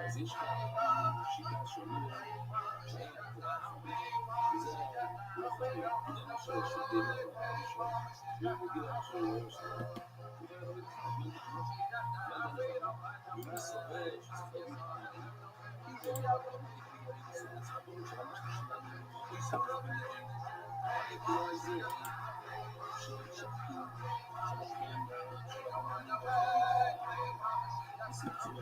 אז יש לך שיטה שאומרת שהיה שזה לא יכול להיות בגלל ששותים והוא בגלל ומי סובר שצריך להגיד אם זה היה הסיפור של המשנה שלנו מי סובר בנראים לקרוא את זה ששתקים שמשקיעים סיפצים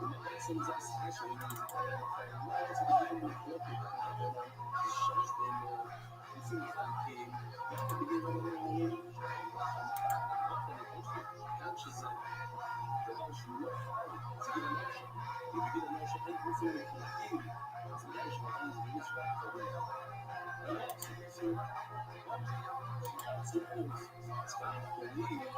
ובעצם זה הסיבה שאומרים את זה מה זה בדיוק מחלוקת זה שלוש דמות ניסים מחלקים ואתה בדיוק אומרים גם שזה דבר שהוא לא חי זה גיל הנושא ובגיל הנושא אין גופים מחלקים אז נראה שמתן זה גיל של האחרים ציפוס, צפיים חולים, סופר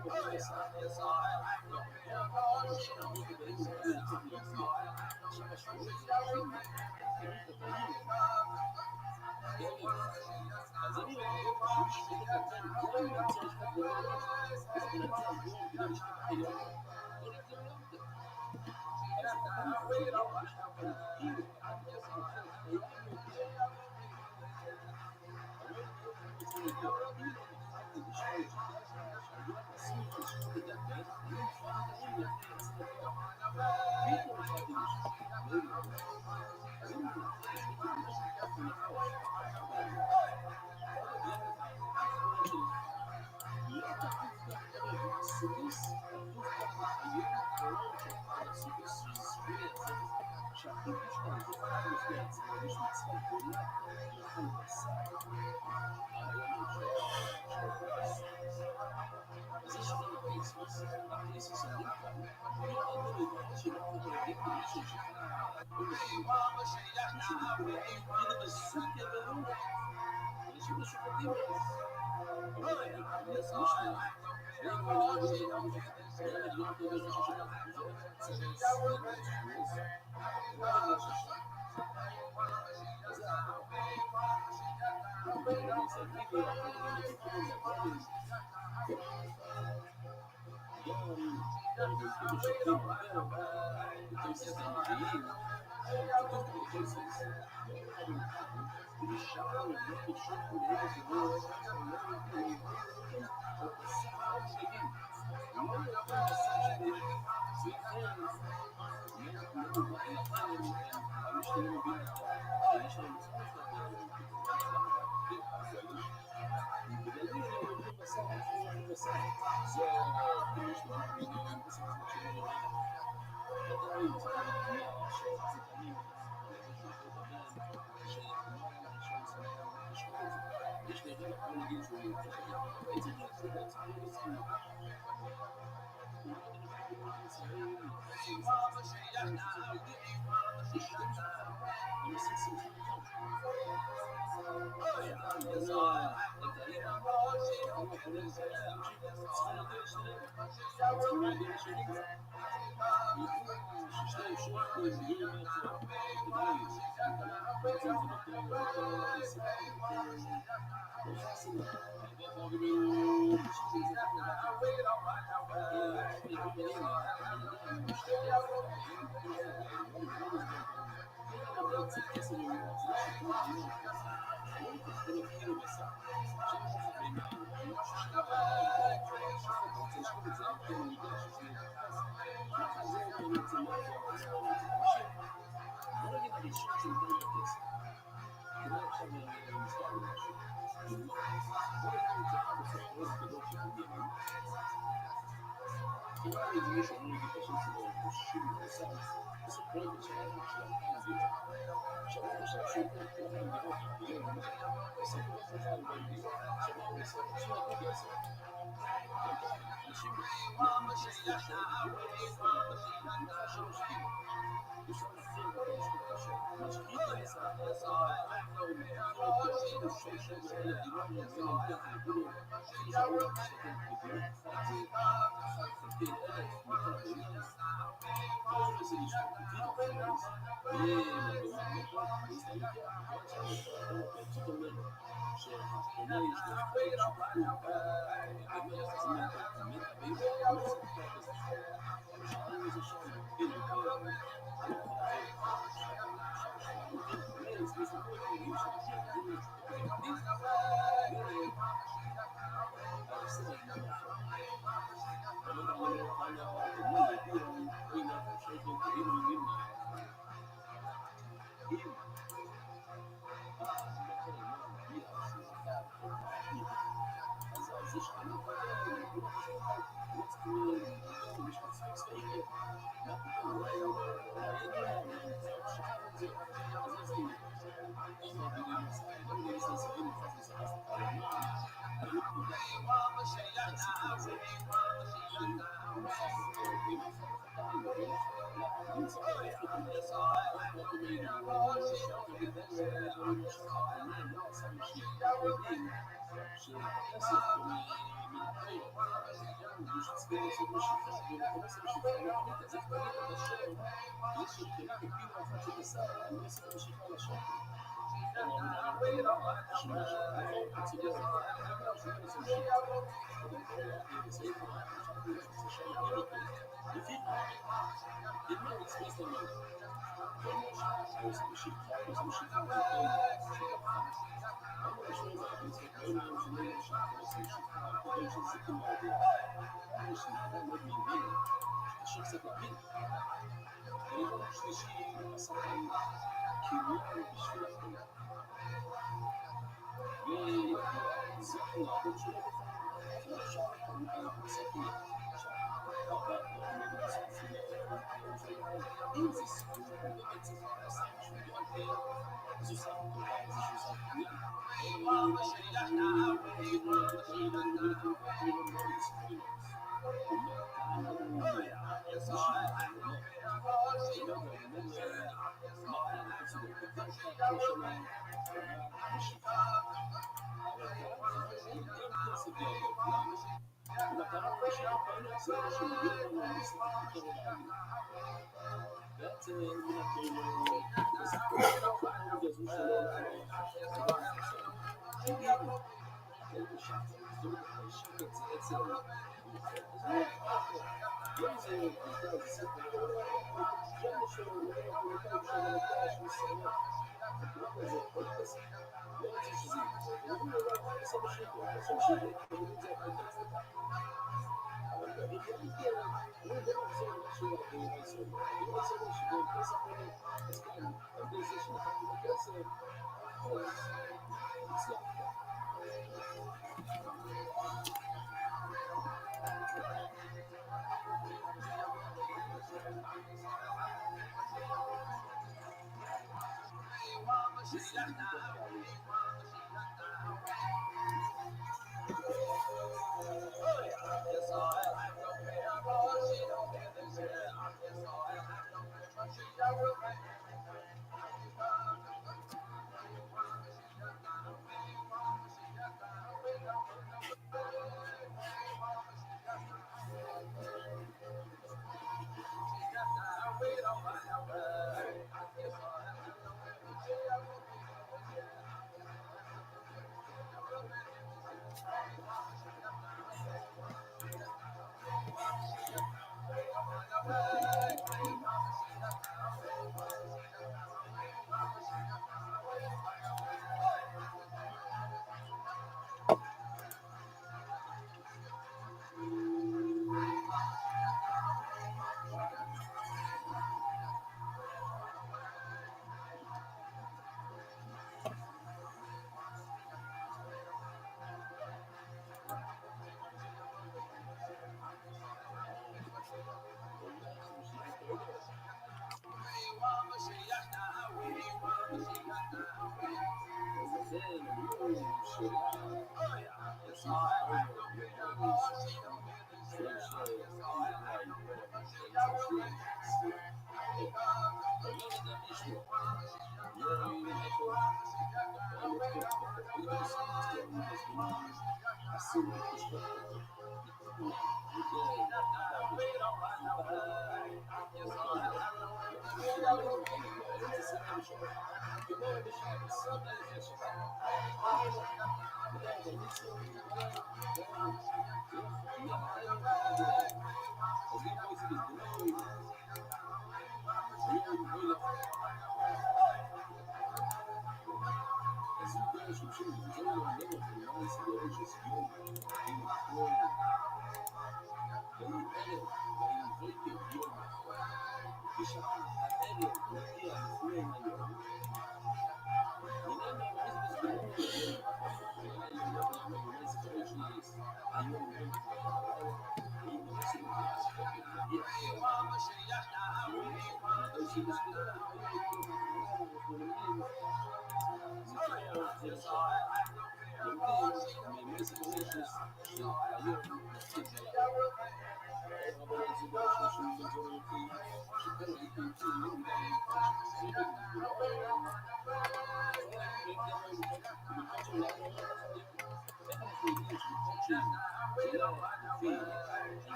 וכל השאר גם לא חושבות גישים מפלסטים למה בעצם לפלוש את עצמם כבר גם במקרה שגיל הנושא שזה לא נכון זה כזה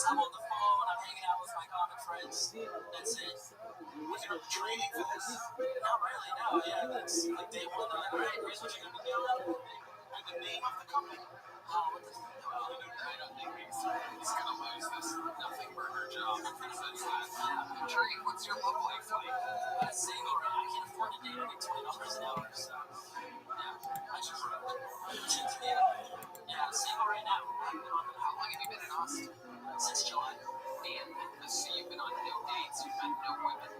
I'm on the phone, I'm hanging out with my common friends. That's it. Was there training for this? Not really, no. Yeah, that's like day one. All right, here's what you're gonna be doing. And the name of the company? Oh, what the? Well, I don't think he's gonna lose this nothing burger job if he says that. Yeah. Trey, what's your low life like? Single, right? I can't afford to date. I make $20 an hour, so yeah, I just yeah, single right now. How long have you been in Austin? Since July. And so you've been on no dates, you've met no women.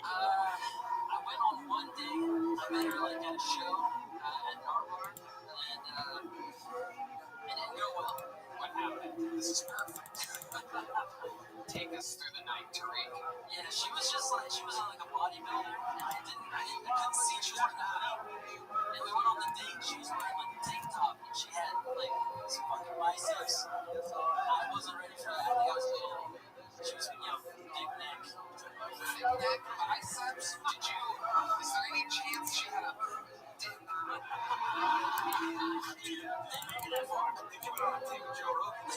I went on one date. I met her like at a show at Narbar, and it didn't go well. What happened? This is perfect. Take us through the night, Tariq. Yeah, she was like a bodybuilder, and I couldn't see she was wearing a hoodie. And we went on the date. She was wearing like a tank top, and she had like some fucking biceps. I wasn't ready for that. I think I was a little. She was, big neck. Big neck, biceps. Is there any chance she had a dick? Joe Rogan.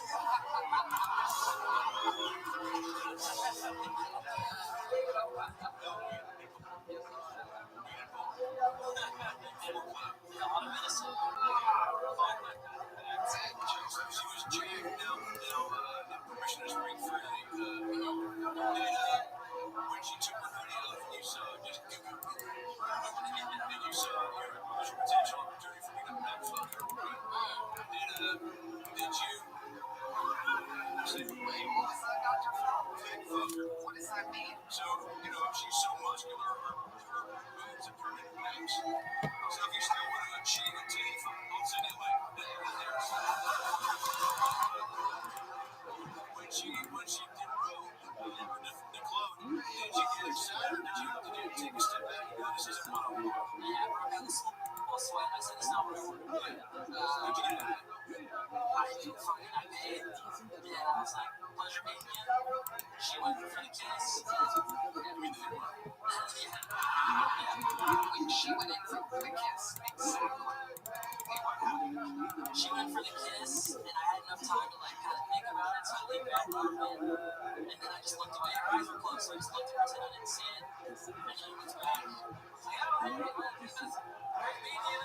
What does that mean? So, she's so muscular, her boobs are permanent pecs. So if you still want to achieve a titty from both anyway, when she did roll the club, did you get excited? Did you take a step back and go, this isn't what I want? Yeah, bro, I was sweating. I said, it's not what I want. How'd you do that? I paid. Yeah, I was like, pleasure meeting you. She went for the kiss. She went in for the kiss. She went for the kiss, and I had enough time to like kind of think about it, so I leaned back a little bit, and then I just looked away. Her eyes were closed, so I just looked at her and I didn't see it, and then I looked back. I was like, oh, hey, this is great meeting you.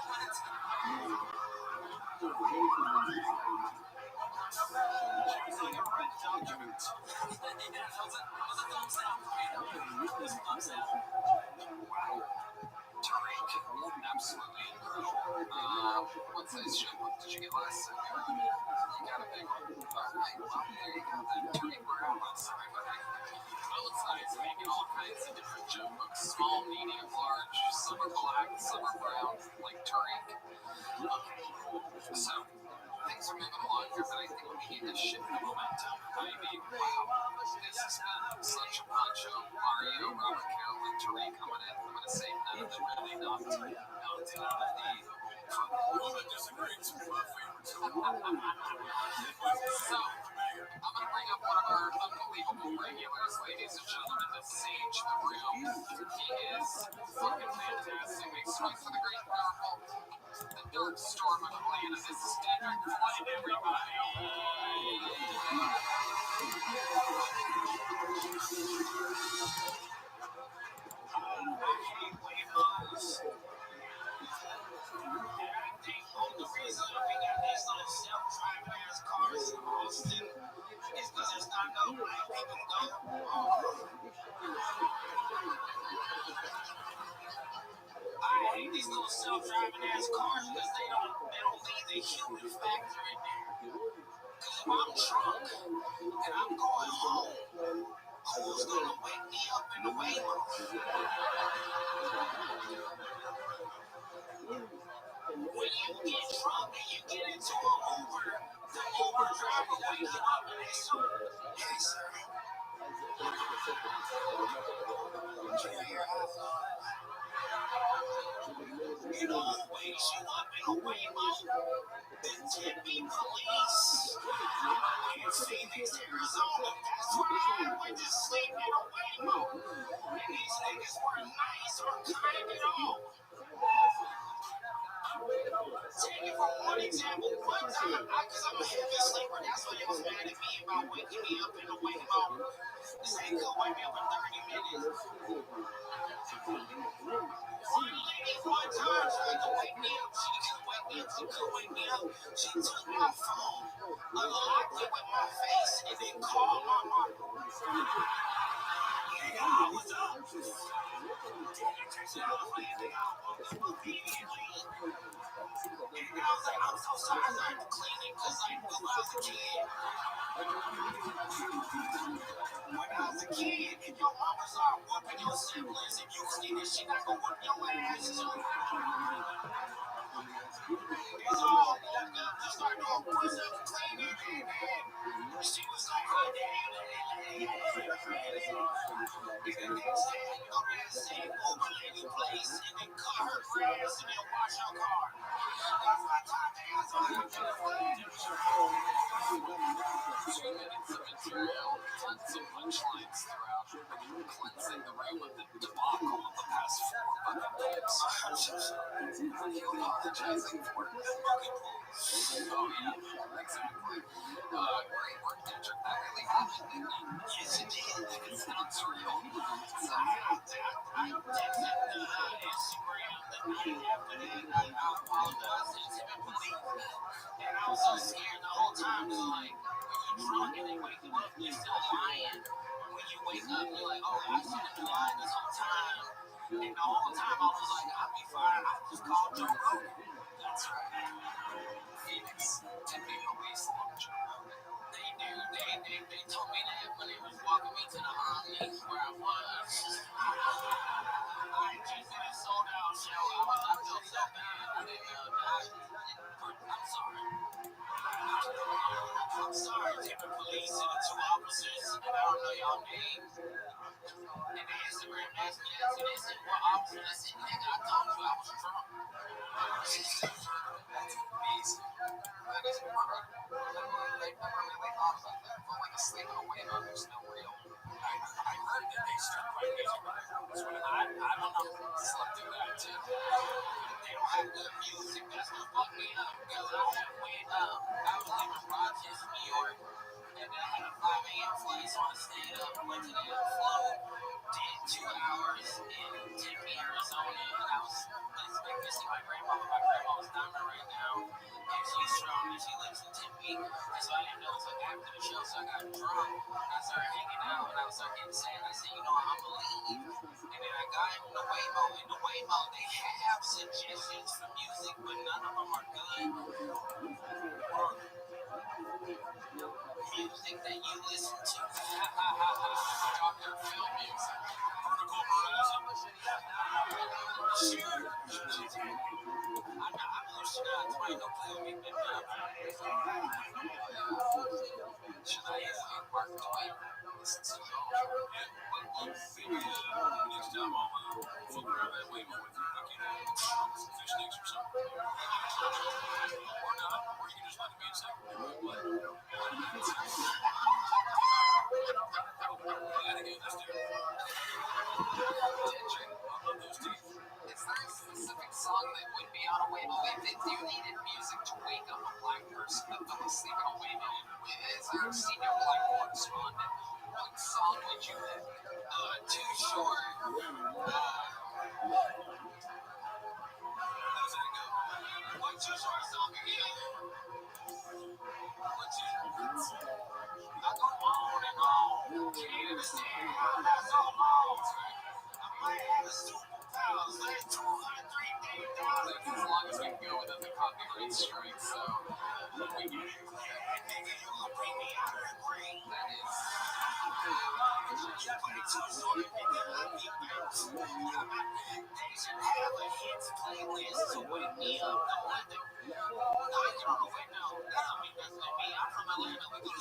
Tariq, absolutely incredible. What size show did you get last time? You got a big one. Alright, well, there you go. Tariq, we're out on sorry, but all size, making all kinds of different joke books. Small, medium, large, some are black, some are brown, like Tariq. Okay, so things are moving along here, but I think we need to shift the momentum. I mean, wow, this has been such a poncho. Mario, Robert Carroll, and Tariq coming in. I'm going to say none of them really knocked out the woman disagrees with my favorites. So, I'm going to bring up one of our unbelievable regulars, ladies and gentlemen, to Sage the Room. He is fucking fantastic. Makes way for the great powerful. The Dark Storm of Atlanta. This is Standard Flight, everybody. The reason we got these little self-driving ass cars in Austin is because there's not no black people go. I hate these little self-driving ass cars because they don't leave the human factor in there. Because if I'm drunk and I'm going home, who's gonna wake me up in the Waymo? When you get drunk and you get into an Uber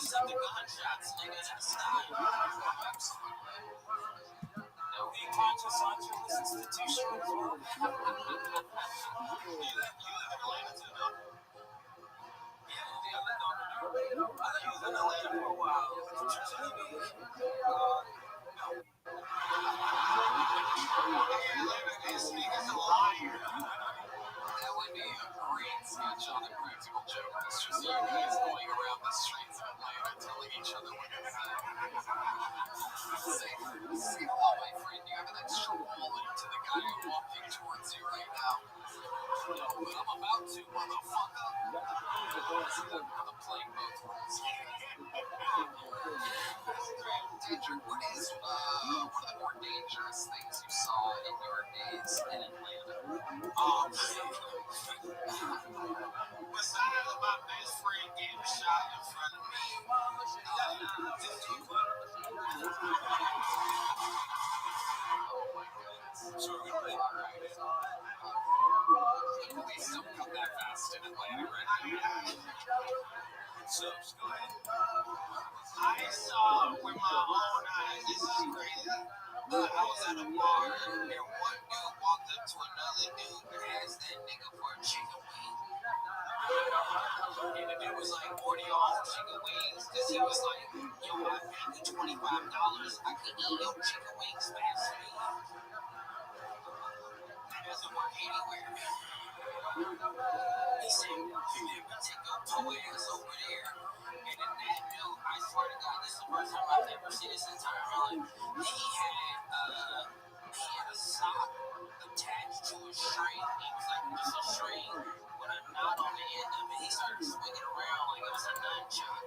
said the gunshots, nigga, that's not. Absolutely. No, being conscious listens to two shows. You live in Atlanta too, no? Yeah, I lived on it. I thought you was in Atlanta for a while. That's what you're telling me. This nigga's a liar. That would be a great sketch on the Practical Joke. It's just you guys going around the streets of Atlanta telling each other what to say. Say hello, my friend. You have an extra wallet to the guy walking towards you right now. No, but I'm about to, motherfucker. I'm playing both roles. Dietrich, what is one of the more dangerous things you saw in your days in Atlanta? Besides my best friend getting shot in front of me, oh my goodness. So we're gonna play. Please don't come that fast in Atlanta, right? So just go ahead. I saw with my own eyes. This is crazy. I was at a bar and one dude walked up to another dude and asked that nigga for a chicken wing. And the dude was like, order your own chicken wings. Because he was like, yo, I paid you $25. I can eat your chicken wings fast food. That doesn't work anywhere. He said, let me take your toe ass over there. And then that dude, I swear to God, this is the first time I've ever seen this entire life. He had a sock attached to a string. It was like just a string with a knot on the end of it. He started swinging around like it was a nunchuck.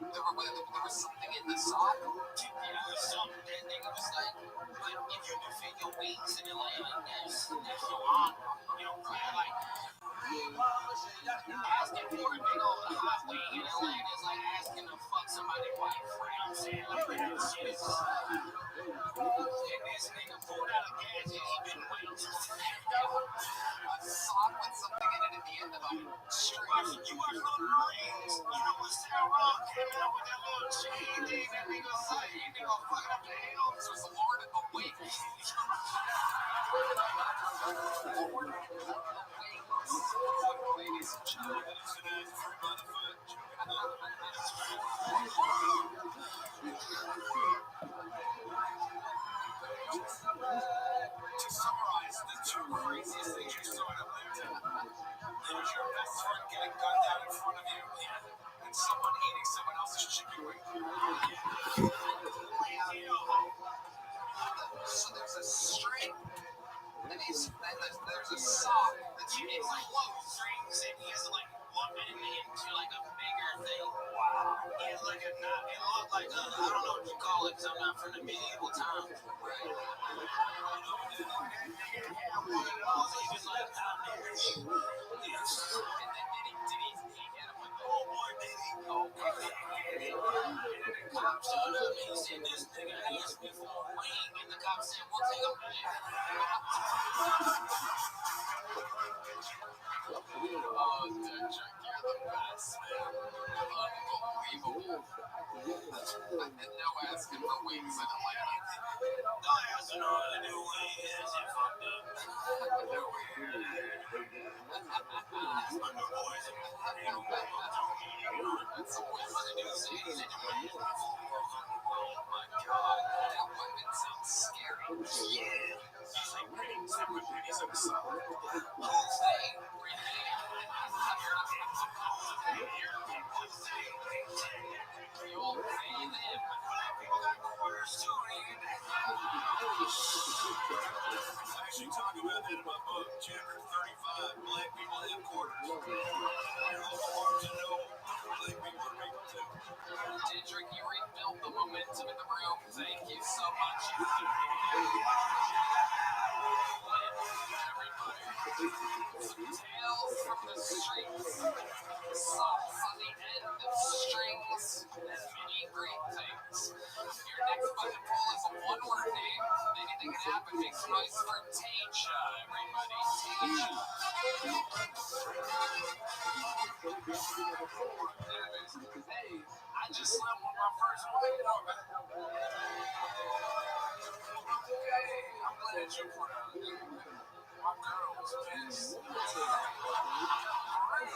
There was something in the sock. Yeah, there was something. That nigga was like, but if you defend your wings in Atlanta, that's your honor. You know, like, asking for a big old hot wing in Atlanta is like asking to fuck somebody's wife. You know what I'm saying? Like, that shit is. And this nigga pulled out a gadget, he been waiting. A sock with something in it at the end of them. You watch Lord of the Rings. You know when Sauron came out with that little chain thing, that nigga was like, you nigga fucking up the hell. This was the Lord of the Wings. Lord of the Wings. Ladies and gentlemen, it's an ad for Motherfoot. To summarize the two craziest things you saw in Atlanta, there's your best friend getting gunned down in front of you, and someone eating someone else's chicken wing. So there's a string, and there's a sock that's it's like close strings, and he has to like lump it into like a bigger thing. Wow. He has like a knot. It looked like a, I don't know what you call it, because I'm not from the medieval times. Right. No asking for wings in Atlanta. Don't ask for no other new wings. That shit fucked up. That's my new boys. That's the voice of the new city. Oh my god, that weapon sounds scary. Yeah. He's like pennies. They put pennies in the sock. Who's they? You'll pay them. People got quarters too, man. Actually, talk about that in my book, chapter 35, Black People Headquarters. Dietrich, you rebuilt the momentum in the room. Thank you so much. Tales from the streets, songs on the end of strings, and many great things. Your next bucket pool is a one-word name. Anything can happen. Make some noise for Tasha, everybody. Tasha. I just slept with my first white woman. Okay, I'm glad you're proud. My girl was pissed. For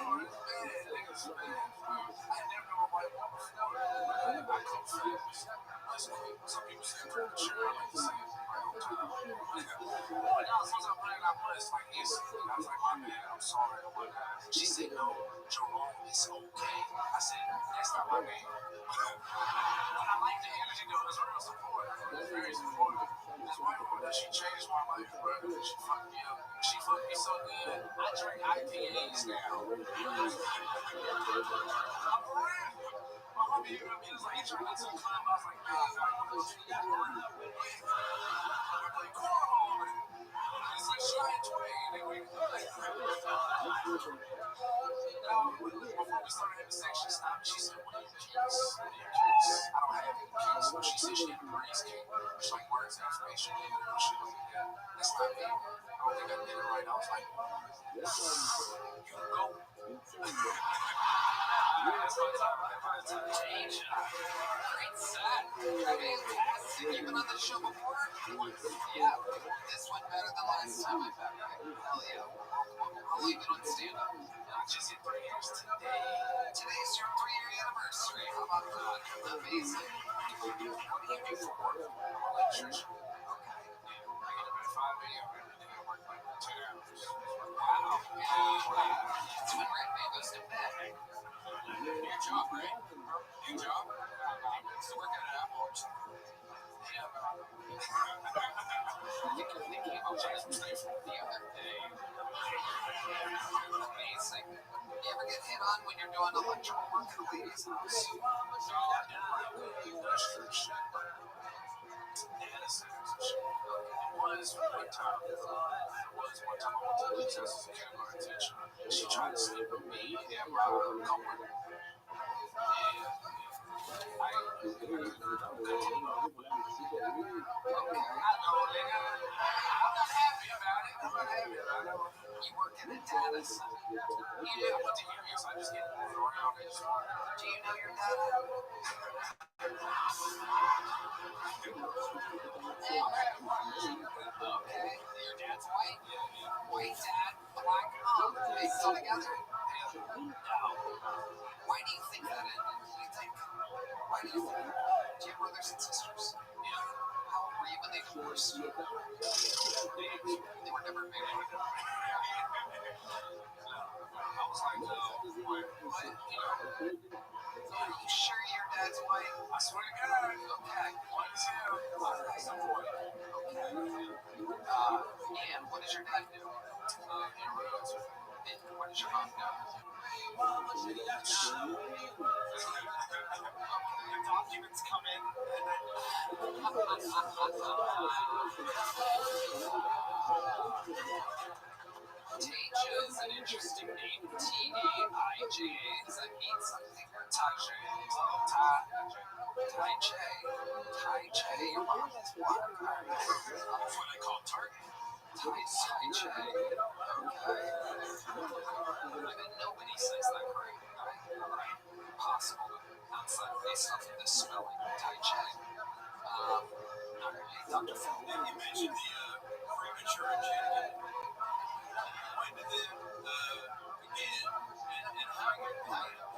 real, it's bad, niggas, man. I never knew a white woman felt it. I come fast. That's quick. Some people say premature. I like to say it right on time. When I was supposed to put it out months, like instantly. I was like, my bad, I'm sorry, oh my God. She said, no, Jerome, it's okay. I said, that's not my name. But I like the energy though, it's real supportive. It's very supportive. This white woman, she changed my life, bro. She fucked me up. She fucked me so good. I drink IPAs now. I'm for real. My homie, you know what I mean? It's like he turned into a club. I was like, nah, she got down. I play cornhole. It's like Shania Twain. And we before we started having sex, she stopped. She said, what are your kinks? What are your kinks? I don't have any kinks. So she said she had a Marie's kink. She's like, words of affirmation. She was like, yeah, that's not me. I don't think I did it right. I was like, you go. That's my time. Change. Great set. Fantastic. You've been on the show before? Yeah. This went better than last time I bet. Hell yeah. How long you been on stand-up? Just hit 3 years today. Today's your 3-year anniversary. How about that? Amazing. What do you do for work? I'm an electrician. Okay. I get up at 5 a.m. every day. I work like 10 hours. Wow. That's when Red Man goes to bed. New job, right? New job? So work at Apple or something? Yeah, they came up the other day. Amazing. You ever get hit on when you're doing electrical work in a lady's house? No, I didn't like industrial shit. Data centers and shit. It was one time. I went to the Texas to get my attention. She tried to sleep with me and my coworker. You work in a data center. Yeah, I went to Urias. I just get around it. Do you know your dad? Okay. Your dad's white? White dad, black mom. They still together? No. Why do you think that ended? Why do you think that? Do you have brothers and sisters? Yeah. How old were you when they divorced? They were never married. I was like, no. What? Are you sure your dad's white? I swear to God. Okay. White as hell. Some white. Okay. And what does your dad do? And what does your mom do? The documents come in and then Taija is an interesting name. T-A-I-J-A. Does that mean something? Taija. Taija. Your mom is what? That's what I call Target. Taija. Okay. I bet nobody says that right. Right? Possible. Outside based off of the spelling. Taija. Alright, Dr. Phil. You mentioned the premature ejaculate. When did it begin? And how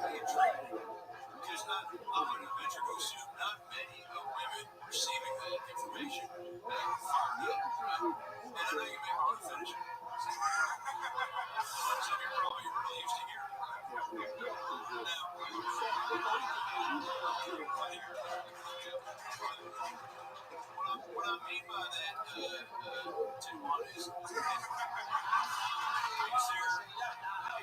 you treat it? Because I'm going to venture to assume not many women receiving that information fired up. And I know you may want to finish it. So you're probably really used to hearing that. Now, what I mean by that, Timon, is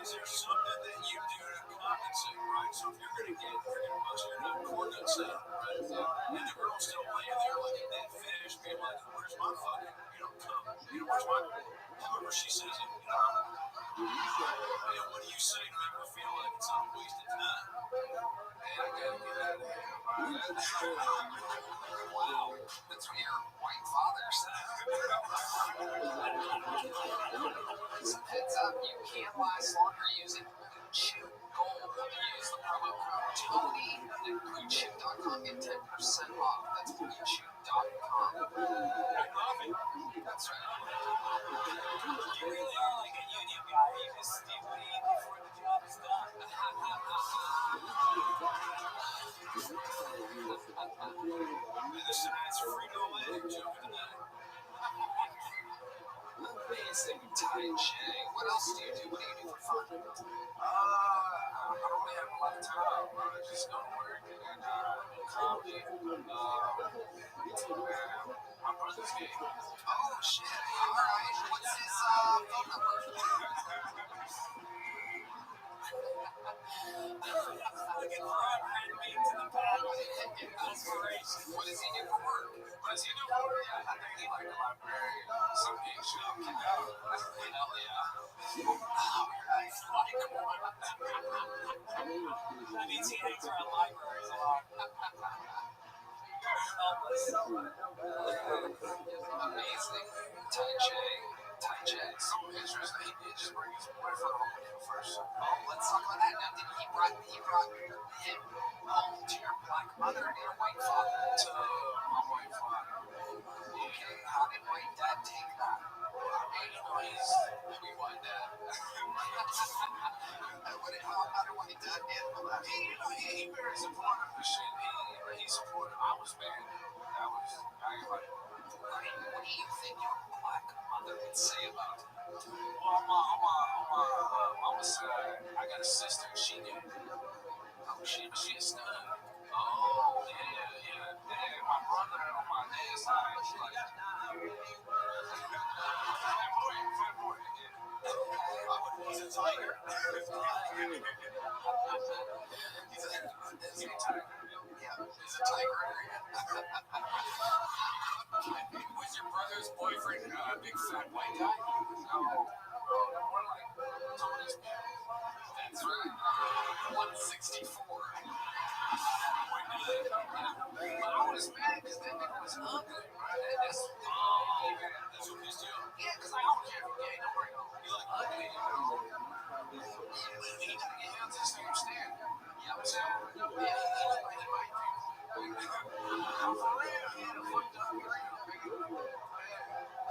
there something that you do to compensate, right? So if you're going to get freaking busted up, cord nuts out, right? And the girl's still laying there like a dead fish, being like, where's my fucking, cum? Where's my, however she says it, And what do you say to make her feel like it's not a waste of time? Man, I gotta get out of here. Wow, that's what your white father said. Some heads up, you can't last longer using Chew Gold. Use the promo code TONY and include have a lot of time. Just go to work and comedy. My brother's gay. Oh shit! All right. What's his phone number? Looking for a handmaid to the palace. Inspiration. What does he do for work? What does he do for work? I think he like a library. Some gay shit. Hell yeah. All right. Like one. I mean, he hangs around libraries a lot. Amazing. Tai Chi. Some pictures that he did just bring his boyfriend home first. Oh, let's talk about that now. Did he brought him home to your black mother and your white father? To my white father. Okay, how did white dad take that? You know, he's maybe white dad. How did white dad handle that? He very supportive of shit. He supported. I was mad. I ain't like, What do you think your black mother would say about it? well, on my mama's side, I got a sister. She did. Oh, she a stud. Oh, Yeah. And my brother on my dad's side, she like, flamboyant. he's a tiger. He's a tiger. Yeah, he's a tiger. Was your brother's boyfriend a big fat white guy? No, more like Tony's man. That's right. 164. But I was mad because that nigga was ugly, right? That's what pissed you off. Yeah, because I don't care if you're gay, don't worry. You look ugly, you know. You gotta get down to the same standard. You know what I'm saying? Yeah, he looked like he might be. I'm for real, he had a fucked up brain.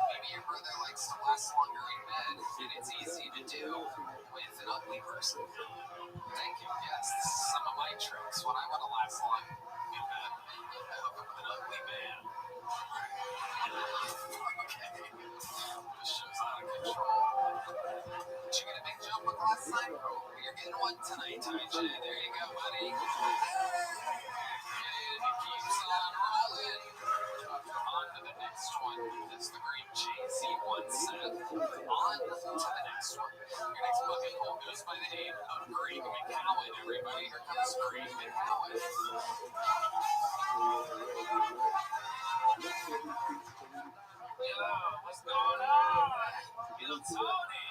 Maybe your brother likes to last longer in bed, and it's easy to do with an ugly person. Thank you. Yes, this is some of my tricks when I want to last long in bed. I hook up with an ugly man. Okay. This show's out of control. Did you get a big jump book last night? You're getting one tonight, Tai Chi. There you go, buddy. And it keeps on rolling. On to the next one. That's the green cheese. C1 set. On to the next one. Your next bucket hole goes by the name of Greg McCowan. Everybody, here comes Greg McCowan. Yo, what's going on? Yo, Tony.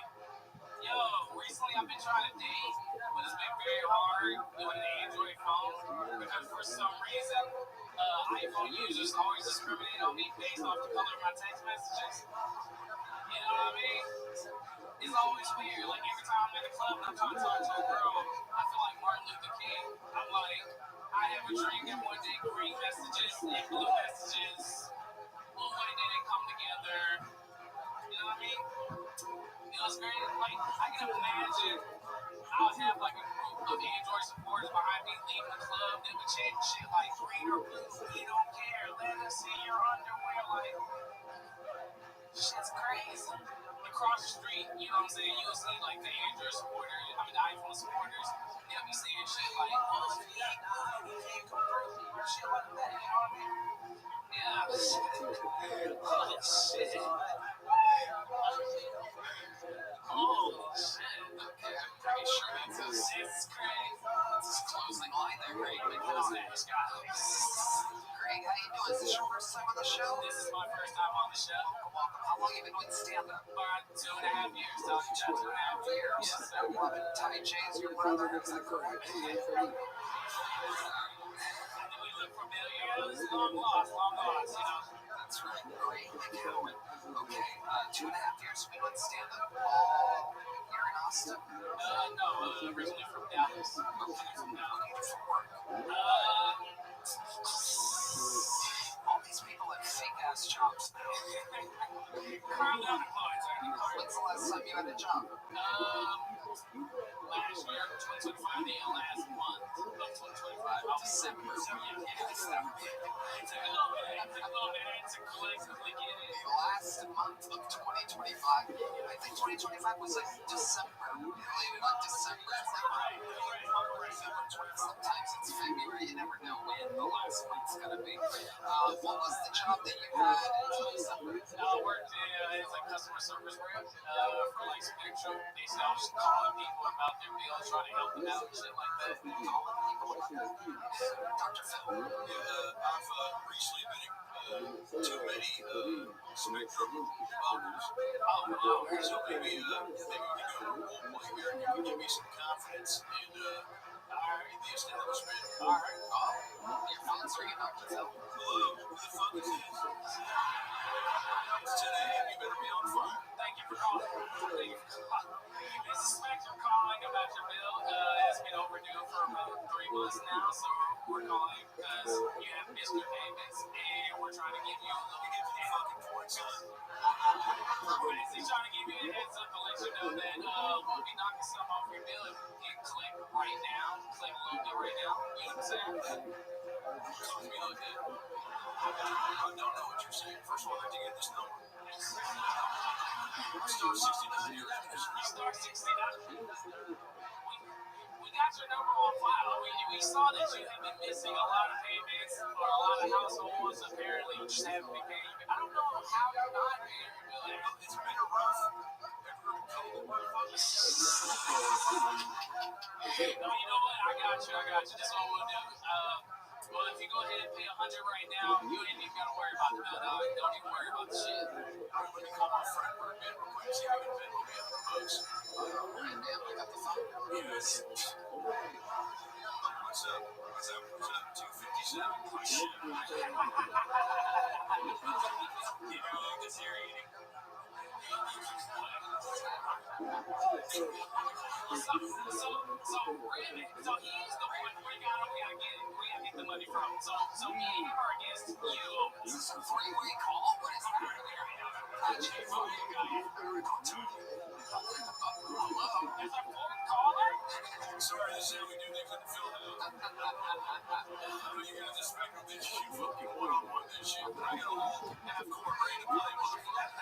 Yo, recently I've been trying to date, but it's been very hard doing an Android phone because for some reason, iPhone users always discriminate on me based off the color of my text messages. You know what I mean? It's always weird. Like every time I'm in the club and I'm trying to talk to a girl, I feel like Martin Luther King. I'm like, I have a dream that one day green messages and blue messages will one day they come together. You know what I mean? You know, it's very, like, I can imagine I'll have, like, a group of Android supporters behind me leaving the club that would chant shit like, green or blue, we don't care, let us see your underwear, like, shit's crazy. Across the street, you know what I'm saying, you'll see, like, the Android supporters, I mean, the iPhone supporters, they'll be saying shit like, oh, yeah, nah, you can't come through, or shit like that, you know what I mean? Yeah, shit. Oh, shit. Oh, shit. Okay, I'm pretty sure that's his. It's crazy. That's his closing line there, Greg. How's that, Scott? Greg, how you doing? Is this your first time on the show? This is my first time on the show. Welcome. How long have you been doing stand-up? About 2.5 years. Talking about 2.5 years. Yes, sir. Tai Chi is your brother, is that correct? I think we look familiar. This is long lost, you know. That's right, Greg McCowan. Okay, 2.5 years you've been on stand-up. Here in Austin? No, originally from Dallas. Okay, from work. All these people have fake-ass jobs now. Currently unemployed, sir. When's the last time you had a job? Last year, 2025, the last month of 2025. December. Yeah, it's that big. It took a little bit to collectively get it. The last month of 2025. I think 2025 was like December. It landed on December. Right. what it's gonna be. What was the job that you had in 27? I worked as a customer service rep for like Spectrum. Basically, I was just calling people about their bills, trying to help them out and shit like that. Calling people about their bills. Dr. Phil. Yeah, I've recently been too many Spectrum bundles. Oh, wow. So maybe we can go role play here and you can give me some confidence in alright, the establishment. Alright. Oh, your phone's ringing, Dr. Phil. Hello, who the fuck is this? It's today, and you better be on fire. Thank you for calling. Thank you for calling. This is Spectrum calling about your bill. It's been overdue for about 3 months now, so we're calling because you have missed your payments, and we're trying to give you a little bit of fucking points on. We're basically trying to give you a heads up to let you know that we'll be knocking some off your bill if you can click right now. Click a little bit right now. You know what I'm saying? Talk to me like that. I don't know what you're saying. First of all, I have to get this number. Star 69. Star 69. We got your number on file. We saw that you have been missing a lot of payments for a lot of households. Apparently, you just haven't been paying. I don't know how you're not paying your bill. It's been a rough. No, you know what? I got you. This is what we'll do. Well, if you go ahead and pay 100 right now, you ain't even gotta worry about the bill, dog. Don't even worry about the shit. Let me call my friend for a bit real quick. See if he can bend me up the bucks. Alright, man. I got the phone. Yes. What's up? 257. Shit. This here eating. So he's the one we gotta get the money from. So me and him are against you. Is this a three-way call? What is that? Hello? There's a fourth caller? Sorry to say we do things in the field now. You guys expect me to shoot fucking one-on-one this shit. I got a whole half-court ready to play, motherfucker.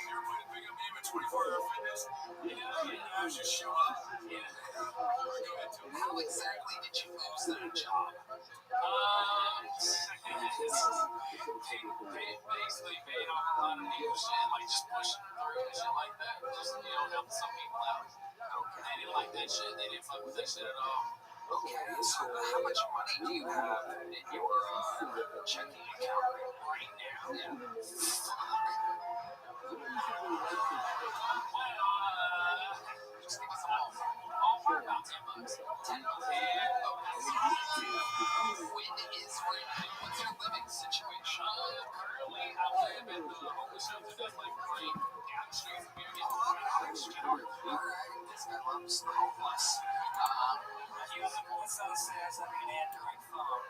Everybody pick up me at 24-hour fitness. Yeah, I just show up. Yeah. How exactly did you lose that job? Basically paid off a lot of legal shit, like just pushing through and shit like that. Just, helping some people out. Okay. They didn't like that shit. They didn't fuck with that shit at all. Okay, so how much money do you have in your checking account right now? Yeah. Just give us a ballpark about $10. $10. When is rent? What's your living situation? Currently, I live at the homeless shelter that's like right down the street from here. Alright, this guy loves the homeless. He was a voice downstairs having an Android phone.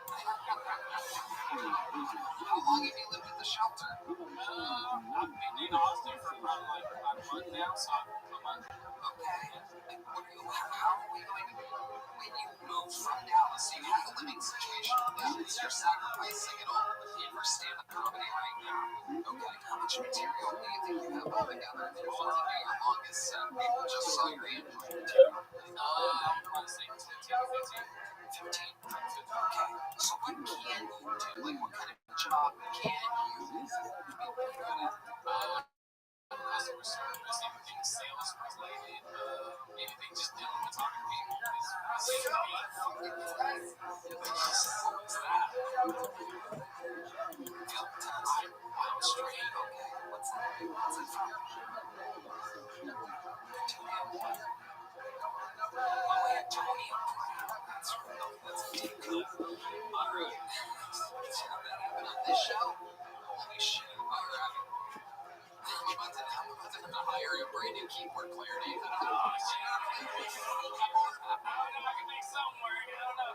How long have you lived at the shelter? I've been in Austin for probably like about a month now, so a month. Okay. How are we going to when you move from Dallas? You have a living situation in Dallas. You're sacrificing it all for stand-up comedy right now. Okay. How much material do you think you have all together? All together, your longest set. People just saw your Android material. I want to say 10 to 15. 15. Okay. So what can you do? Like, what kind of job can you be good at? Customer service, anything sales related, anything just dealing with talking to people. What's that? I'm straight. Okay. What's that? What's it from? Oh, Antonio Brown. That's a big clip. Alright. Have that happen on this show? Holy shit. Alright. I'm about to have to hire a brand new keyboard player, Nathan. Oh, shit. I don't know. I can make something work. I don't know.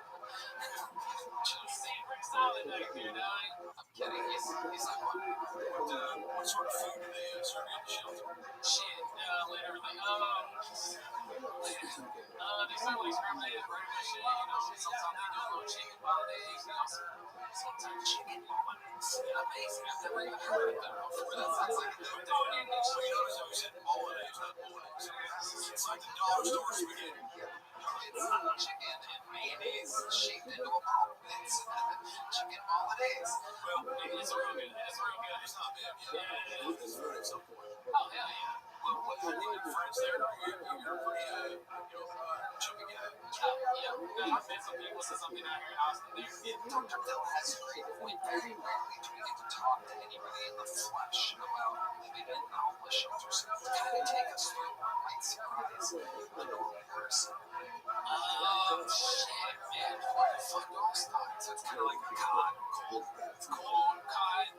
Just seem pretty solid back there, dog. I'm kidding. He's like, what sort of food do they serve at the shelter? Shit, literally. They still like scrambled eggs, regular shit, you know. Sometimes they do a little chicken boiled eggs, you know. Sometimes chicken omelets. Amazing. I've never even heard of that before. That sounds like a new thing. Well, you notice how we said bolognese, not bolognese. It's like the dollar store spaghetti. It's chicken and mayonnaise shaped into a ball. It's chicken bolognese. Well, It's real good. It's real good. it's not bad. Yeah, we'll do food at some point. Oh, hell yeah. Well, what's your friends there? You're pretty, chubby guy. Yeah. I've met some people since I've been out here in Austin there. Dr. Phil has a great point. Very rarely do we get to talk to anybody in the flesh about living in homeless shelters. Kind of take us through what might surprise a normal person. Shit, man. What the fuck do I start? So it's kind of like a cod, cold, cod,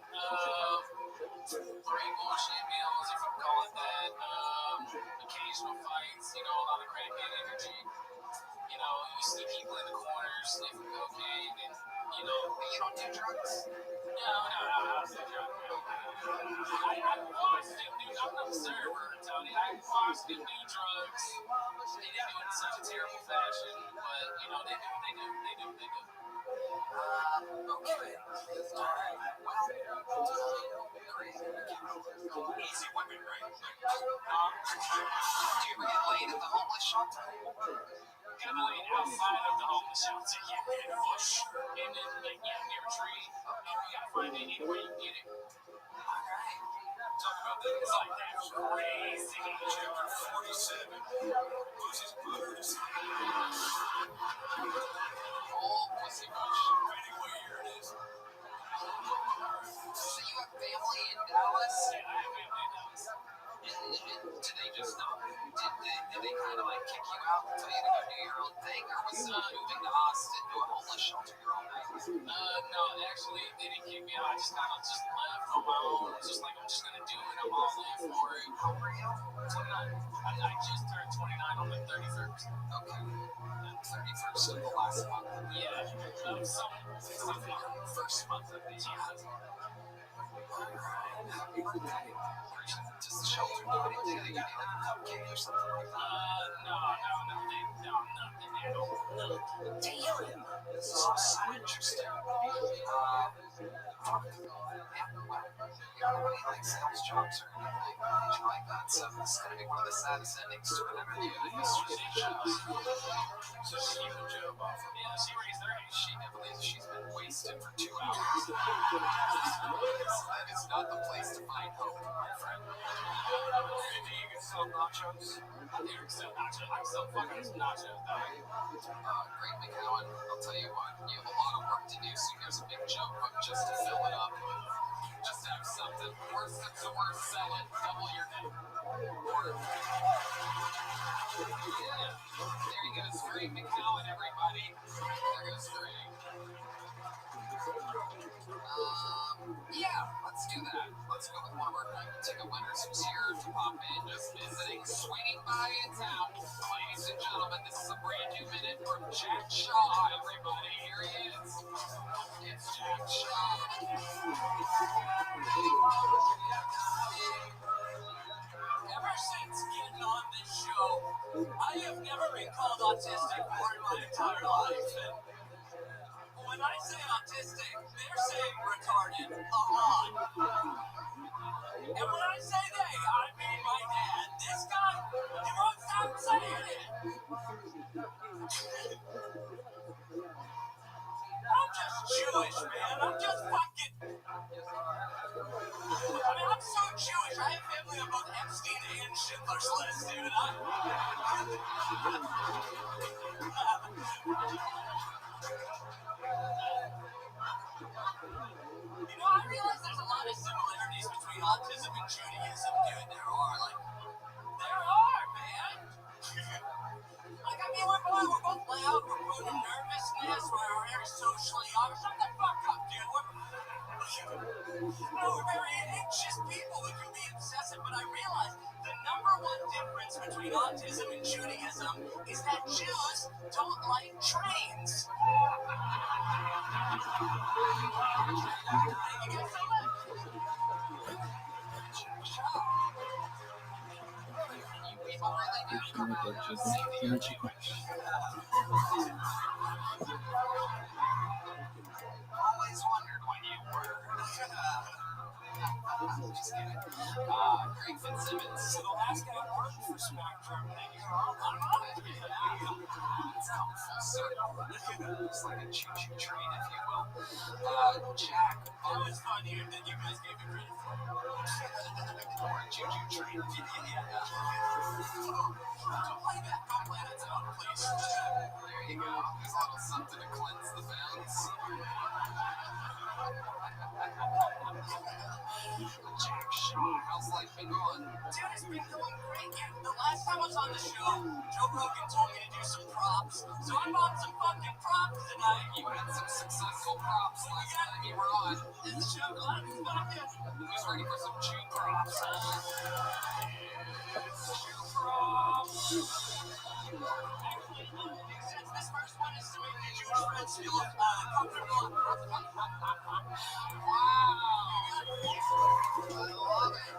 three bullshit meals, if you call it that. Occasional fights, you know, a lot of crack energy. You know, you see people in the corners sniffing cocaine, and you know, you don't do drugs? No, I don't do drugs. I watched them do. I'm not a server, Tony. I watched them do drugs. They didn't do it in such a terrible fashion, but you know, they do. Okay. Alright. Well, great. Easy women, right? Do you ever get laid at the homeless shelter? Got laid outside of the homeless shelter, yeah, in a bush, and then like near a tree. And we gotta find it anywhere you can get it. Alright. Talk about that. It's like that crazy. Chapter 47. Pussy's Blues. Old pussy bush. Anyway, here it is. So you have family in Dallas? Yeah, I have family in Dallas. And did they just did they kind of like kick you out and tell you to go do your own thing, or was moving to Austin to a homeless shelter your own thing? No, actually, they didn't kick me out. I just kind of just left on my own. Just like, I'm just gonna do it. I'm all in for it. How old were you? 29. I just turned 29 on the 31st. Okay. 31st of the last month. Yeah. Something. First month of the year. Does the shelter do anything? They give you like a cupcake or something like that? No, nothing at all. Damn! This is so interesting. Everybody likes sales jobs or anything like that, so it's going to be one of the saddest endings to an interview in the history of the show. So she gave a job offer. Yeah, she raised her age. She never believes she's been wasted for 2 hours. That is not the place to find hope, my friend. And you can sell nachos. I think I can sell nachos. I can sell fucking nachos, dog. Great McCowan, I'll tell you what, you have a lot of work to do, so here's a big joke book just to fill it up. Just have something. Worst comes to worst, sell it, double your net. Yeah. There you go, Greg McCowan, everybody. There goes Greg. Yeah, let's do that. Let's go with one of our golden ticket winners who's here to pop in, just visiting, swinging by in town. Ladies and gentlemen, this is a brand new minute from Jack Shaw, everybody. Here he is. It's Jack Shaw. Ever since getting on this show, I have never been called autistic more in my entire life. And when I say autistic, they're saying retarded a lot. And when I say they, I mean my dad. This guy, he won't stop saying it. I'm just Jewish, man. I'm just fucking... I mean, I'm so Jewish. I have family on both Epstein and Schindler's List, dude. You know, I realize there's a lot of similarities between autism and Judaism, dude. There are, man. Like, I mean, we're both loud, we're prone to nervousness, we're very socially awkward. Shut the fuck up, dude. We're very anxious people. We can be obsessive, but I realize the number one difference between autism and Judaism is that Jews don't like trains. You guys know that? people really do come out and see the Jewish. Always wondered when you were. Just kidding. Greg Fitzsimmons. So the last guy worked for Spectrum, and you're all It's come full circle. It's like a choo-choo train, if you will. Jack. That was fun here that you guys gave me credit for. Or a choo-choo train. Don't play that. Don't play that down, please. There you go. There's a little something to cleanse the bounds. Jack Shaw, how's life been going? Dude, it's been going great. The last time I was on the show, Joe Rogan told me to do some props. So I bought some fucking props tonight. You had some successful props last time you were on. This show, a lot of people out there. Who's ready for some Jew props? It's Jew props. This first one is to make the Jewish friends feel comfortable. Wow! I love it.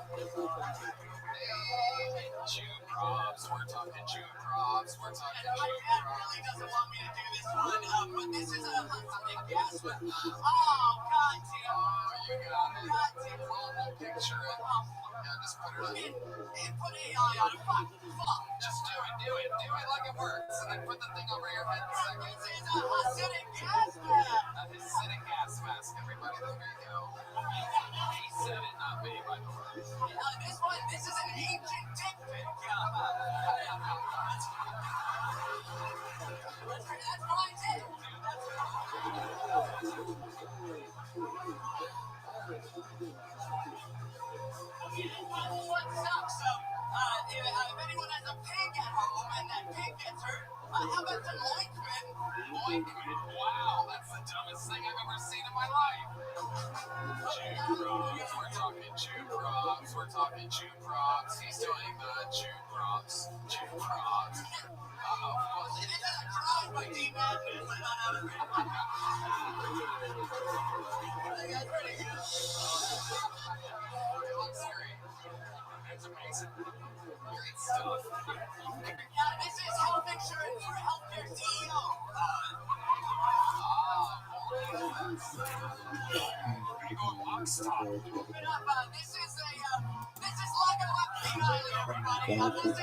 Hey, Jew props. We're talking Jew props. We're talking My Jew dad props. really doesn't want me to do this one, but this is something gas with. Oh, God damn. Oh, you got it. God damn. We'll picture it. Yeah, just put it on. Put AI on it. Fuck. Just do it. Do it. Do it like it works. And then put the thing over your head in a second. This is a acidic gas mask. A acidic gas mask, everybody. There you go. He said it, not me, by the way. This is an ancient dick pic. That's what I did. What sucks? So, if anyone has a pig at home and that pig gets hurt, how about some ointment? Ointment? Wow, that's the dumbest thing I've ever seen in my life. Jew props. We're talking Jew props. We're talking Jew props. He's doing the Jew props. Jew props. Uh-oh. It is a crime by Dean Matthews. That's pretty good. It looks great. That's amazing. Great stuff. This is health insurance for healthcare CEO. Pretty going lock stop. This is Lego Epstein Island, everybody. This is.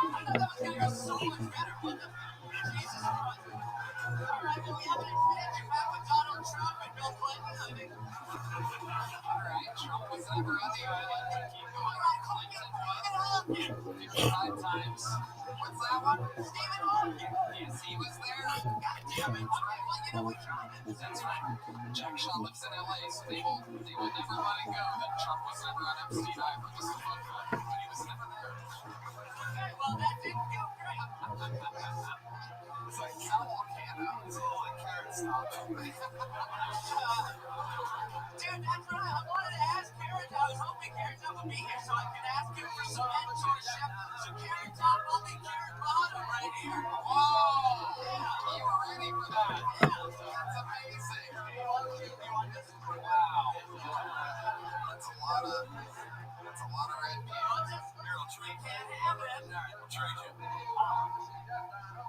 I thought that was gonna go so much better. What the? Jesus Christ. Alright, well, we have an expansion back with Donald Trump and Bill Clinton, I think. Alright, Trump was never on the island. Keep going. Alright, Clinton Hawking. 55 times. What's that one? Stephen Hawking. Yes, he was there. God damn it. Alright, well, you know we tried it. That's right. Jack Shaw lives in LA, so they will never let it go that Trump was never on Epstein Island. Just a fun fact, but he was never there. Okay, well, that didn't go great. It's like Cal Volcano. It's all like carrot stop. Dude, that's right. I wanted to ask Carrot. I was hoping Carrot Top would be here so I could ask him for some mentorship. So Carrot Top will be Carrot Bottom right here. Whoa! You were ready for that. That's amazing. Wow. That's a lot of red meat. We'll can't have it. Alright, we'll trade you.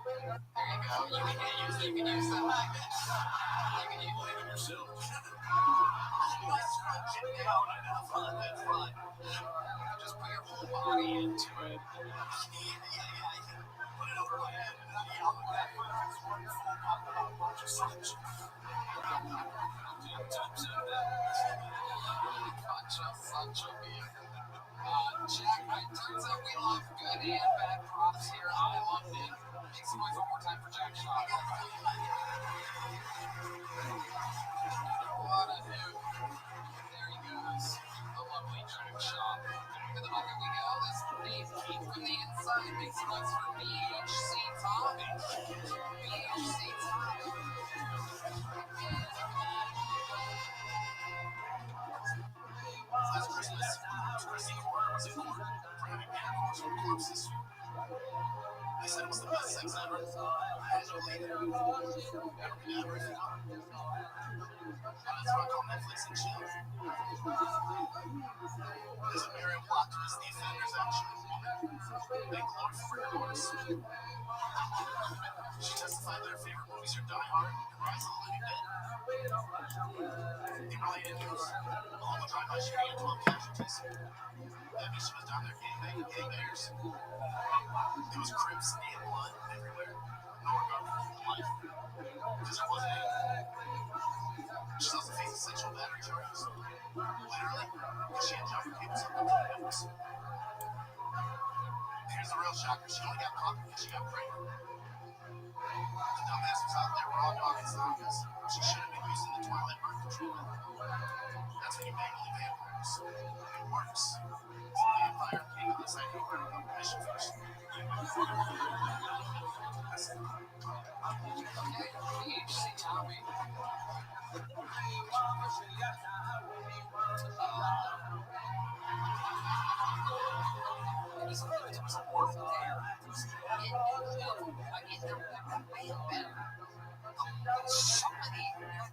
There you go. You can use that like this. You can use it yourself. That's fun. Just put your whole body into it. Put it over my head. Jack, it turns out we love good and bad props here. I loved it. Make some noise one more time for Jack Shaw. What a dude. There he goes. The lovely Jack Shaw. Back to the bucket we go. This Dave Keith from the inside makes some noise for BHC Tommy. BHC Tommy. Last Christmas, Chrissy was in court for having been corpses. They said it was the best sex ever. I had no idea. Abracadabra, you know? That's why I call Netflix and chill. There's a Miriam plot twist. The offender's actually a woman. They glorify divorce. She testified that her favorite movies are Die Hard and Rise of the Living Dead. In related news, along the drive-by shooting had 12 casualties. That means she was down there gangbangers. There was Crips and blood everywhere. No regard for human life. Because there wasn't any. She's also facing sexual battery charges. Literally, because she had jumper cables hooked up to her nipples. Here's the real shocker. She only got caught because she got pregnant. The dumbasses out there were all dogging Zombies. She shouldn't have been using the Twilight birth control. That's when you bang only vampires. It works. It's a vampire king on this idea. Mission first. Okay, PHC Tommy. It was a war there.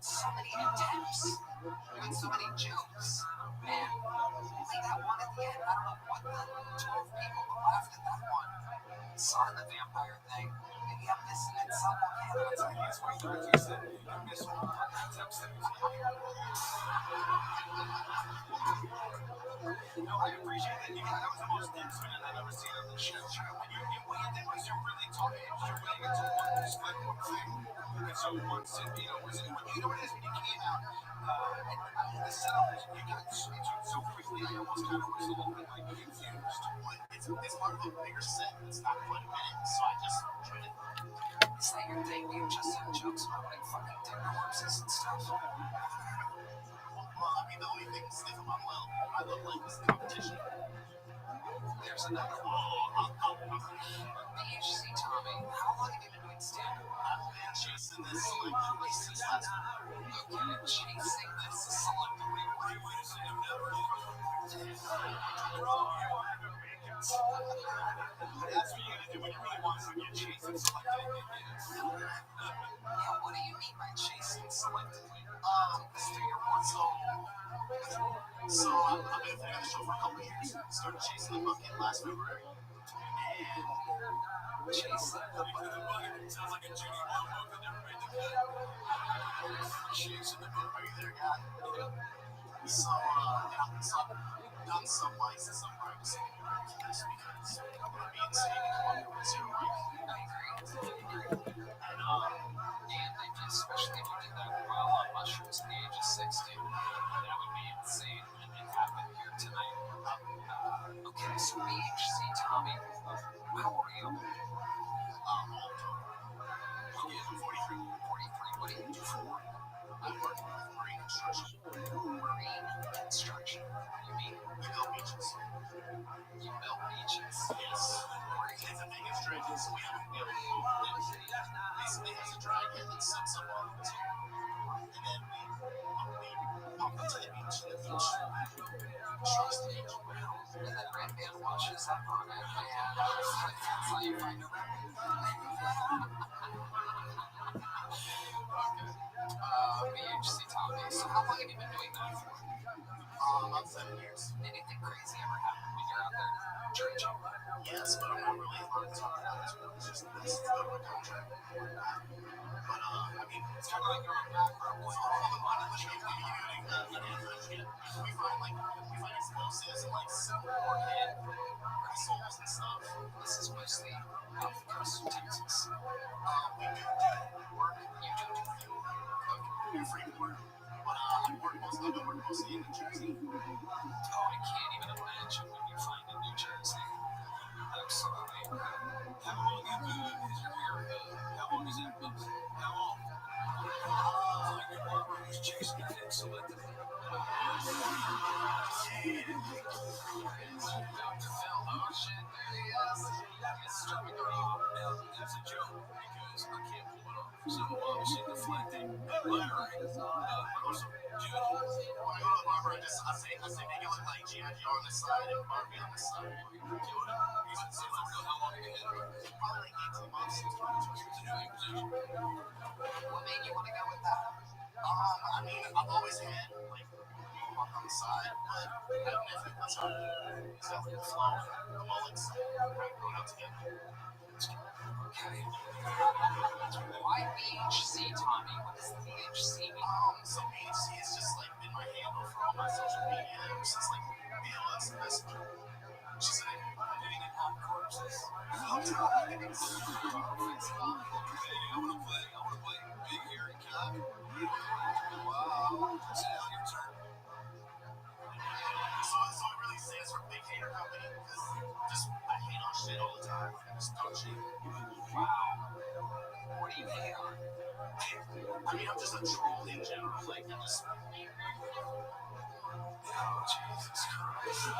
So many attempts. We got so many jokes. Man, only that one at the end. I don't know what the 12 people laughed at that one. Saw the vampire thing. Maybe I'm missing it somewhere. That's why you said you missed all the attempts that we No, I appreciate that. That was the most dense man I've ever seen on the show. What you did was you're really talking, you're really into one split one thing. And so once, when you know what it is, when you came out, and the setup, you got so quickly, I almost kind of was a little bit like confused. It's part of a bigger set. It's not quite a minute, so I just tried it. Is that your thing? You just have jokes about like fucking dick corpses and stuff? Well, I mean, the only thing to sniff them, I love like is the competition. There's another one. PHC Tommy, how long have you been doing stand-up? I've been chasing this selectively since last week. Okay, chasing this selectively. Wait a second, I've never That's what you gotta do when you really want to get chasing selectively. Yeah, what do you mean by chasing selectively? So I've been putting on the show for a couple of years. Started chasing the bucket last February. And chasing the bucket sounds like a Judy Wong book that never made the cut. chasing the bucket. Are you there, guy? So I've done some lights and some practicing in your keys because I'm gonna be insane and come up with zero mic. I agree. And especially if you did that while on mushrooms at the age of 60, that would be insane and it happened here tonight. Okay, so BHC Tommy, how old are you? Old. Okay, I'm 43. 43. What do you do for work? I work with marine construction. Marine construction. What do you mean? We build beaches. You build beaches? Yes. It's a big dredges, so we have to be able to move it. Basically, it has a dry head that sucks up all the material. And then we pump it to the beach, and the beach shrinks the beach. And then Red Man washes up on it. And that's how you find a remedy. BHC Tommy. So how long have you been doing that for? About 7 years. Anything crazy ever happen when you're out there dredging? Yes, but I'm not really allowed to talk about this. It's just this government contract. But I mean, It's kind of like you're on background. we find explosives and like Civil War hit missiles and stuff. This is mostly off the coast of Texas. We do work. You do You're free to work. But I've been working mostly in New Jersey. Oh, I can't even imagine what you find in New Jersey. Absolutely. How long have you been in your area? How long has that been? How long? Your barber was chasing your head selectively. Dr. Phil, oh shit, there he is. He's strumming around. Now, that's a joke because I can't pull it off. So obviously deflecting, layering, but also When I go to the barber, I say make it look like G.I. Joe on the side and Barbie on the side. how long have you had it? Probably like since 2020 was a new imposition. What made you want to go with that? I mean, I've always had like walk on the side, but I don't know if it was the flow, the mullets, going out together. Okay. Why BHC, Tommy? What does BHC mean? So BHC has just like been my handle for all my social media ever since like BLS and Messenger. She's like, hitting in hot corpses. I'm trying to I wanna play Big Hairy Cock. Wow. So now your turn. So it really stands for Big Hater Company because just I hate on shit all the time. I just talk shit. Wow. What do you hate on? I mean, I'm just a troll in general. Like, I'm just. Oh, Jesus Christ.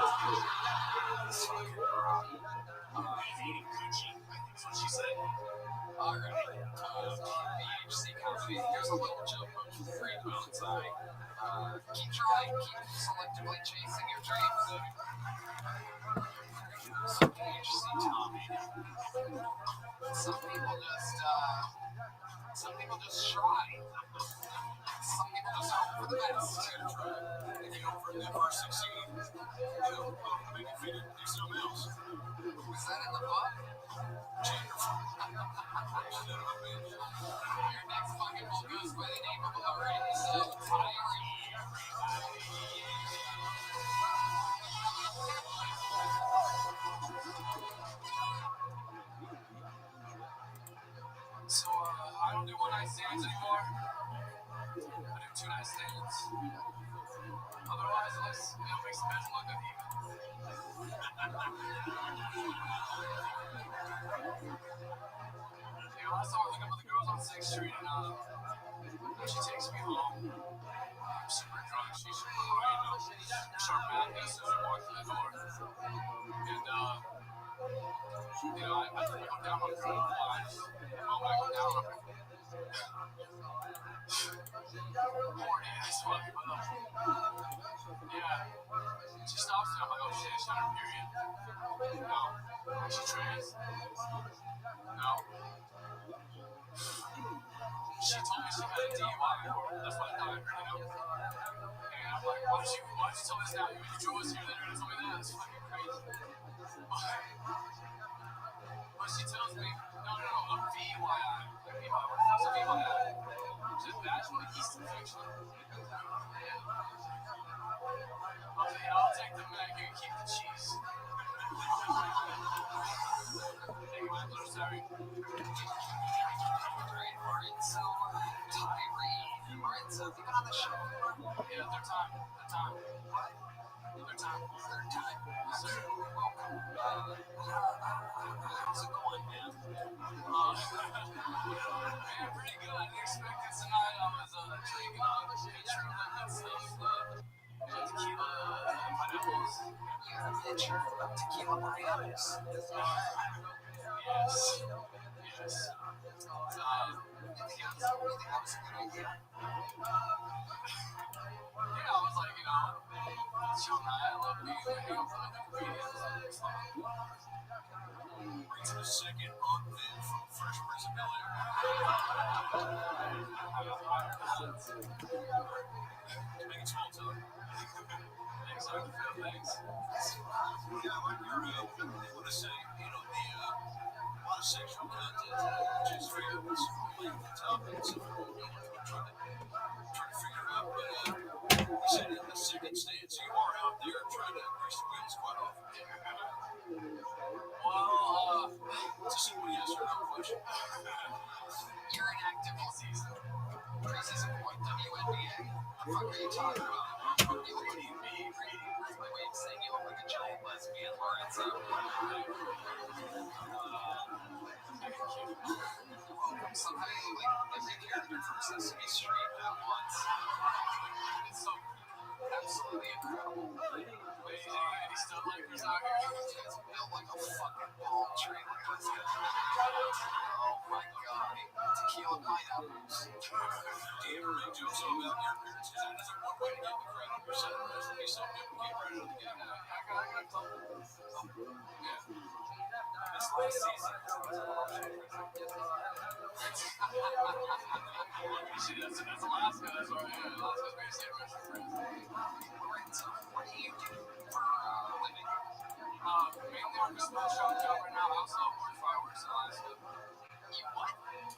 This fucking girl. Hating Gucci, I think is what she said. Alright. BHC Company. Here's a little joke about the Great Mountain Side. Keep trying, keep selectively chasing your dreams. BHC Tommy. Some people just try. Some people just hope for the best. If you hope for never succeed, you hope to make it fit do something else. Was that in the book? Your next fucking book goes by the name of Lorenzo Tyree. So, I don't do one-night stands anymore. I do two-night stands. Otherwise, it looks, makes the bedroom look uneven. I saw her look up with the girls on 6th Street, and she takes me home. I'm super drunk. She's sharp madness as we walk through the door. And, I come down on her lines. Oh, I go down on her. Horny as fuck. Yeah. She stops me. I'm like, oh shit, she's on her period. No. Is she trans? No. She told me she had a DUI. That's what I thought I heard, And I'm like, why did you tell me this now? You drove us here, then you're gonna tell me that? It's fucking crazy. But she tells me, no, a VYI. What's a VYI? Just vaginal yeast infection. Okay, I'll take the Mac and keep the cheese. Thank you, I'm sorry. Alright, so Tyree. Alright, so you've been on the show. Yeah, third time. What? Third time. Sir, welcome. How's it going, man? Man, pretty good. I didn't expect it tonight. I was drinking pitcher of that stuff. Tequila pineapples. You have a pitcher of tequila pineapples. Yes. You think that was a good idea? Yeah, I was like, chill night. I love being hang out with other comedians. Brings in a second on Vin from Fresh Prince of Bel-Air. Make it small talk. Thanks, thanks. Yeah, like I want to say, a lot of sexual content, which is fair, but some related topics of trying to figure out. But you said in the second stance, you are out there trying to grease the wheels quite often. Well, it's a simple yes or no question. You're in active season. Preseason point WNBA. What the fuck are you talking about? You look at me, that's my way of saying you look like a giant lesbian, Lorenzo. Somehow you look like every character from Sesame Street at once. It's so absolutely incredible. Wait, any stud likers out here? This guy's built like a fucking palm tree. Look at this guy. Oh my god. Tequila pineapples. Do you ever make jokes about your appearance? Because that isn't one way to get the crowd on your side. There's to be something people get right out of the gate. I got a couple. Yeah. this last season. That's Alaska. That's right. Yeah, Alaska's basically a Russian prince. Lorenzo, what do you do for a living? Mainly I'm just a shop job right now. I also work fireworks in Alaska. You what? Work with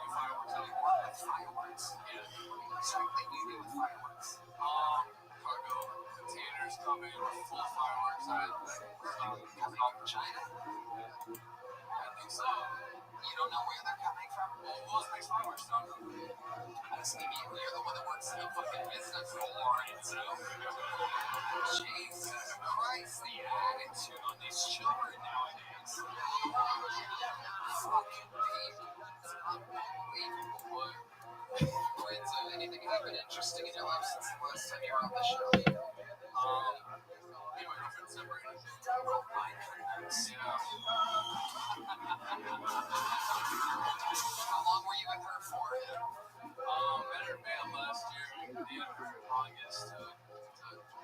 fireworks. I do Work with fireworks. Yeah. What exactly do you do with fireworks? Cargo containers come in with full fireworks. Coming from China? I think so. You don't know where they're coming from? Well, who else makes fireworks, Tom? Asking you, you're the one that works in the fucking business, Lorenzo. Jesus Christ, the attitude on these children nowadays. Fucking people. It's unbelievable, boy. Lorenzo, anything happened interesting in your life since the last time you were on the show? My girlfriend separated. Oh my goodness. Yeah. How long were you with her for? Met her band last year. We dated from August to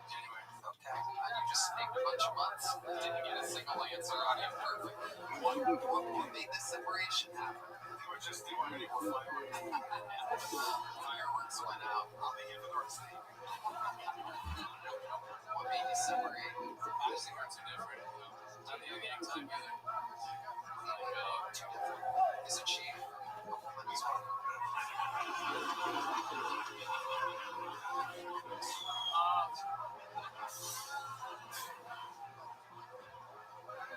January. Okay, you just sneaked a bunch of months. Didn't get a single answer on you. Perfect. What made this separation happen? They were just doing any more fireworks. Fireworks went out. I'll be here for the rest of the evening. What made you separate? Honestly, we're too different. Not the getting time together. Too different. Isn't she a woman as well?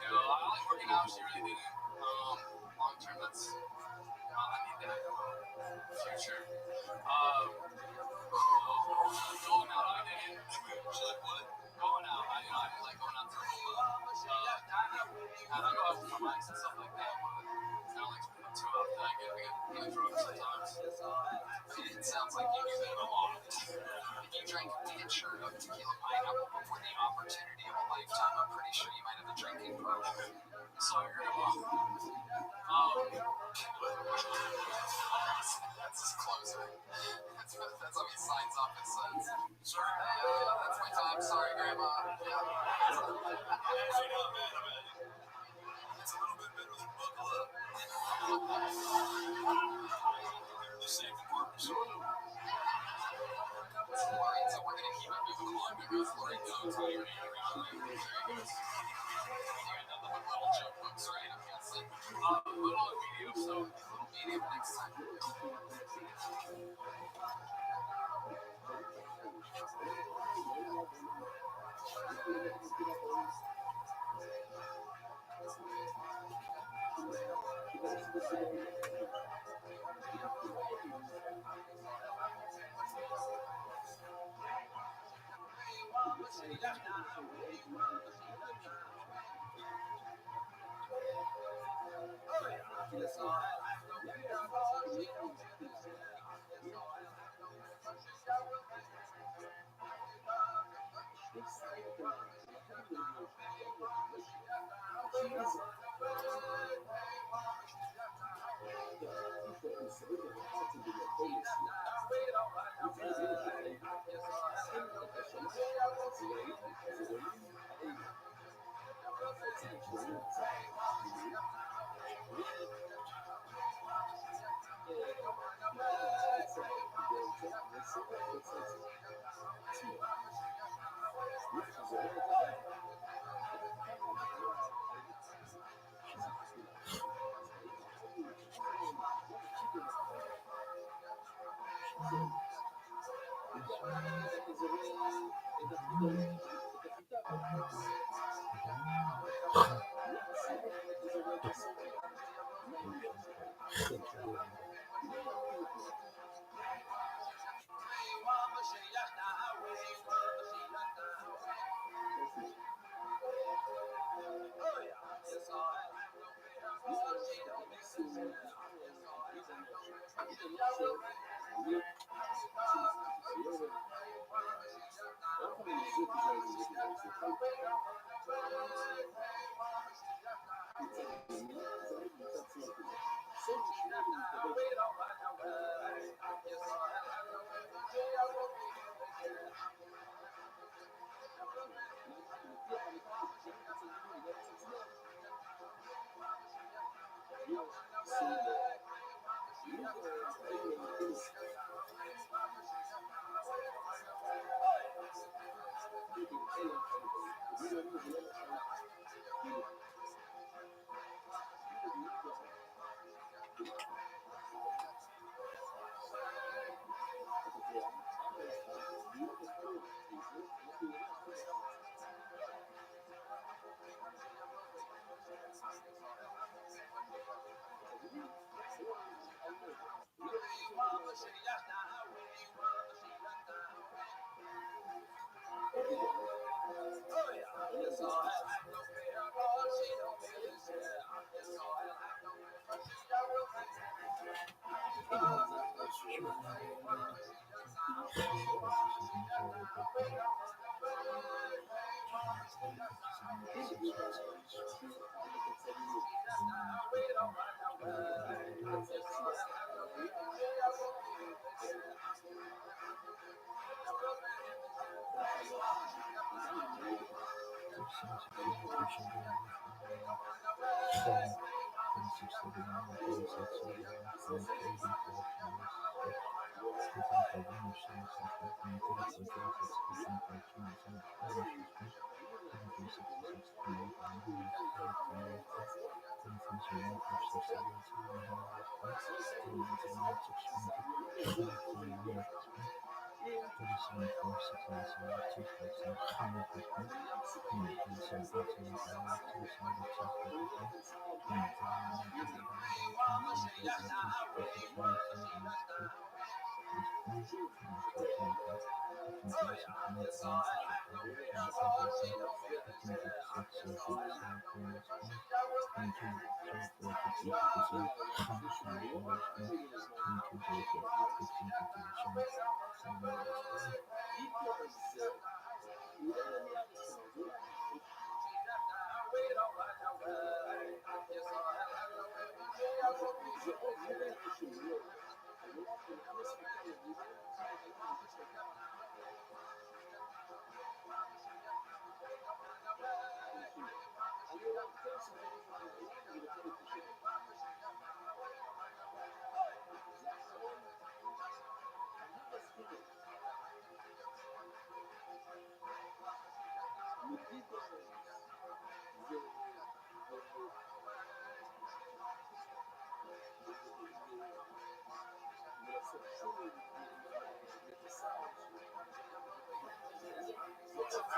I like working out. She really didn't. Long term, that's. I need that future. Going out, I didn't. She like what? Going out. I didn't like going out to I don't go out with my mics and stuff like that. I don't like spending too often. I get drunk sometimes. It sounds like you do that a lot. If you drank a pitcher of tequila pineapple before the opportunity of a lifetime, I'm pretty sure you might have a drinking problem. Sorry, Grandma. That's his closer. That's how he signs off his sons. Sorry. That's my time. Sorry, Grandma. It's a little bit better than buckle up. They're the same purpose. Lorenzo, we're going to keep it moving along because Lorenzo is here. There he goes. You got nothing but little joke books, right? I'm guessing. Little medium, so Little medium next time.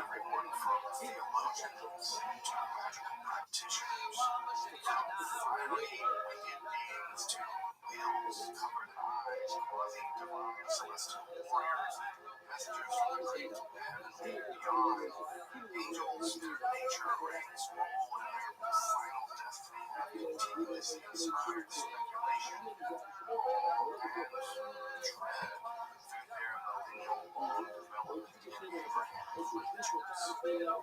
Everyone from theologians to magical practitioners, from fiery wicked beings to whales, covered eyes, quasi-divine celestial warriors, messengers from the great heavenly beyond, angels through nature reigning small in their final destiny, meticulously inspired speculation, awe and dread through their millennial long-developed Abrahamic rituals.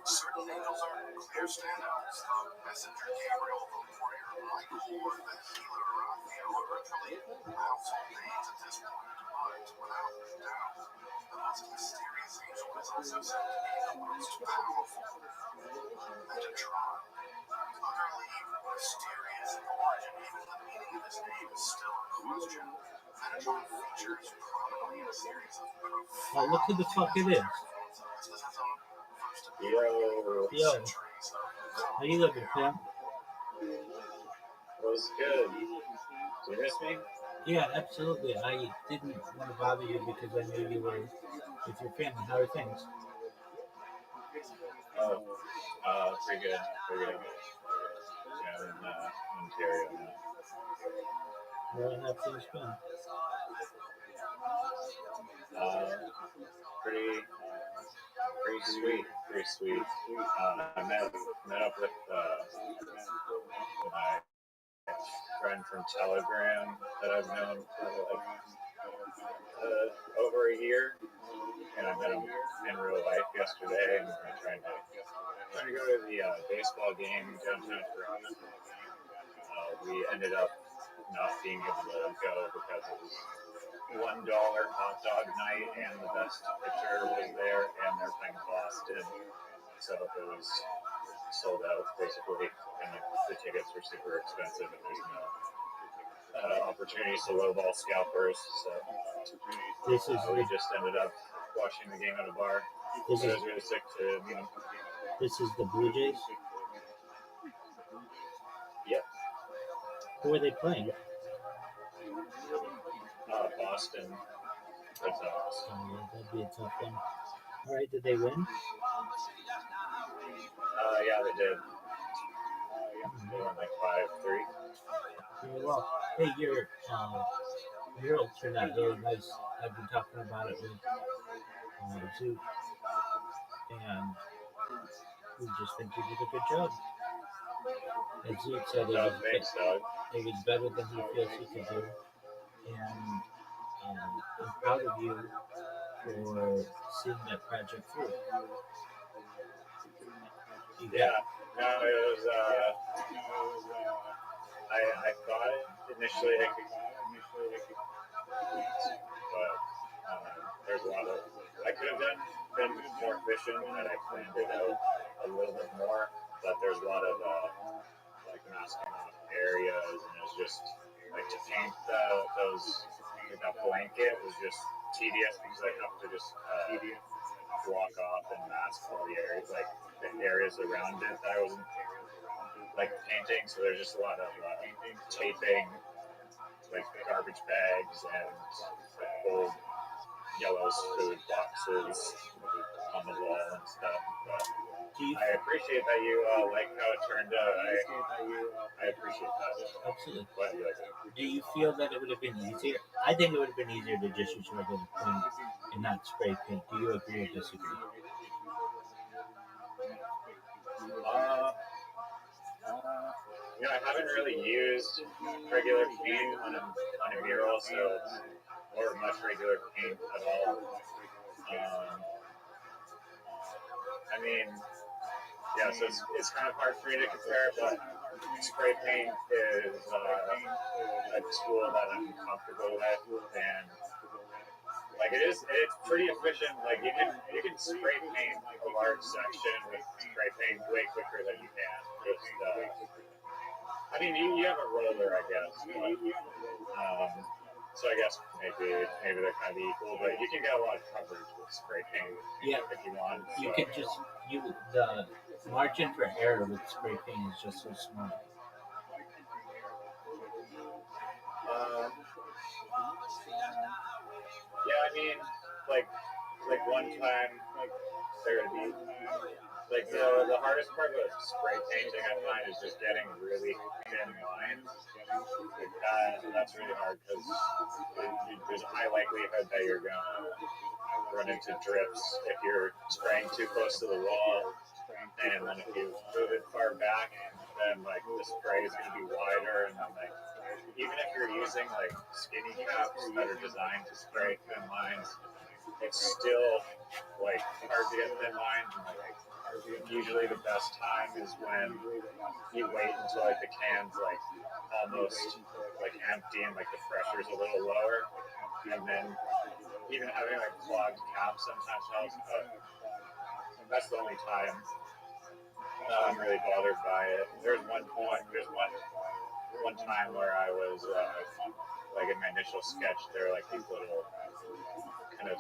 Certain angels are clear standouts. The messenger Gabriel, the warrior Michael, or the healer Raphael are virtually household names at this point, but without doubt, the most mysterious angel is also said to be the most powerful, Metatron. Utterly mysterious in origin, even the meaning of his name is still a question. Metatron features prominently in a series of profound Look who the fuck it is. Yo. How you looking, Pimp? Was good. Did you miss me? Yeah, absolutely. I didn't want to bother you because I knew you were with your family. How are things? Oh, pretty good. Yeah, I'm in Ontario now. How have things been? Pretty sweet. I met up with my friend from Telegram that I've known for like over a year, and I met him in real life yesterday, and we're trying to go to the baseball game downtown Toronto. We ended up not being able to go because it was $1 hot dog night, and the best pitcher was there, and they're playing Boston, so it was sold out basically, and the tickets were super expensive, and there's no opportunities to lowball scalpers. So This is we the, just ended up watching the game at a bar. this But it is was really sick to, this is the Blue Jays. yep, Who are they playing? Boston Red Sox. Oh, yeah, that'd be a tough one. All right, did they win? Yeah, they did. They won like 5-3. Very well. Hey, your mural turned out really nice. I've been talking about it with Zoot, and we just think you did a good job. As Zoot said, So thanks, Doug. it was better than he feels he could do, and I'm proud of you for seeing that project through. You got- Yeah, no, it was. I thought initially I could, but there's a lot of. I could have been more efficient, and I planned it out a little bit more, but there's a lot of like masking off areas, and it's just like to paint that blanket was just tedious because I have to just block off and mask all the areas, like the areas around it that I wasn't like painting. So there's just a lot of taping, like garbage bags and old yellow food boxes on the wall and stuff. But Do you I appreciate that you like how it turned out. I appreciate that. absolutely? But like, Do you feel that it would have been easier? I think it would have been easier to just use regular paint and not spray paint. Do you agree or disagree? I haven't really used regular paint on a mural, so or much regular paint at all. I mean, yeah, so it's kind of hard for me to compare, but spray paint is a tool that I'm comfortable with, and like it's pretty efficient. Like you can spray paint a large section with spray paint way quicker than you can just. I mean, you have a roller, I guess. But, so I guess maybe they're kind of equal, but you can get a lot of coverage with spray paint Yeah, if you want. you So. can just the margin for error with spray paint is just so small. Yeah, I mean, like one time, there would be like the hardest part about spray painting I find is just getting really thin lines. Like that's really hard because there's a high likelihood that you're gonna run into drips if you're spraying too close to the wall, and then if you move it far back, then like the spray is gonna be wider, and then like even if you're using like skinny caps that are designed to spray thin lines, it's still like hard to get thin lines. And, like, usually the best time is when you wait until like the can's like almost like empty and like the pressure's a little lower, and then even having like clogged caps sometimes helps. But that's the only time I'm really bothered by it. There's one time where I was like in my initial sketch, there were like these little kind of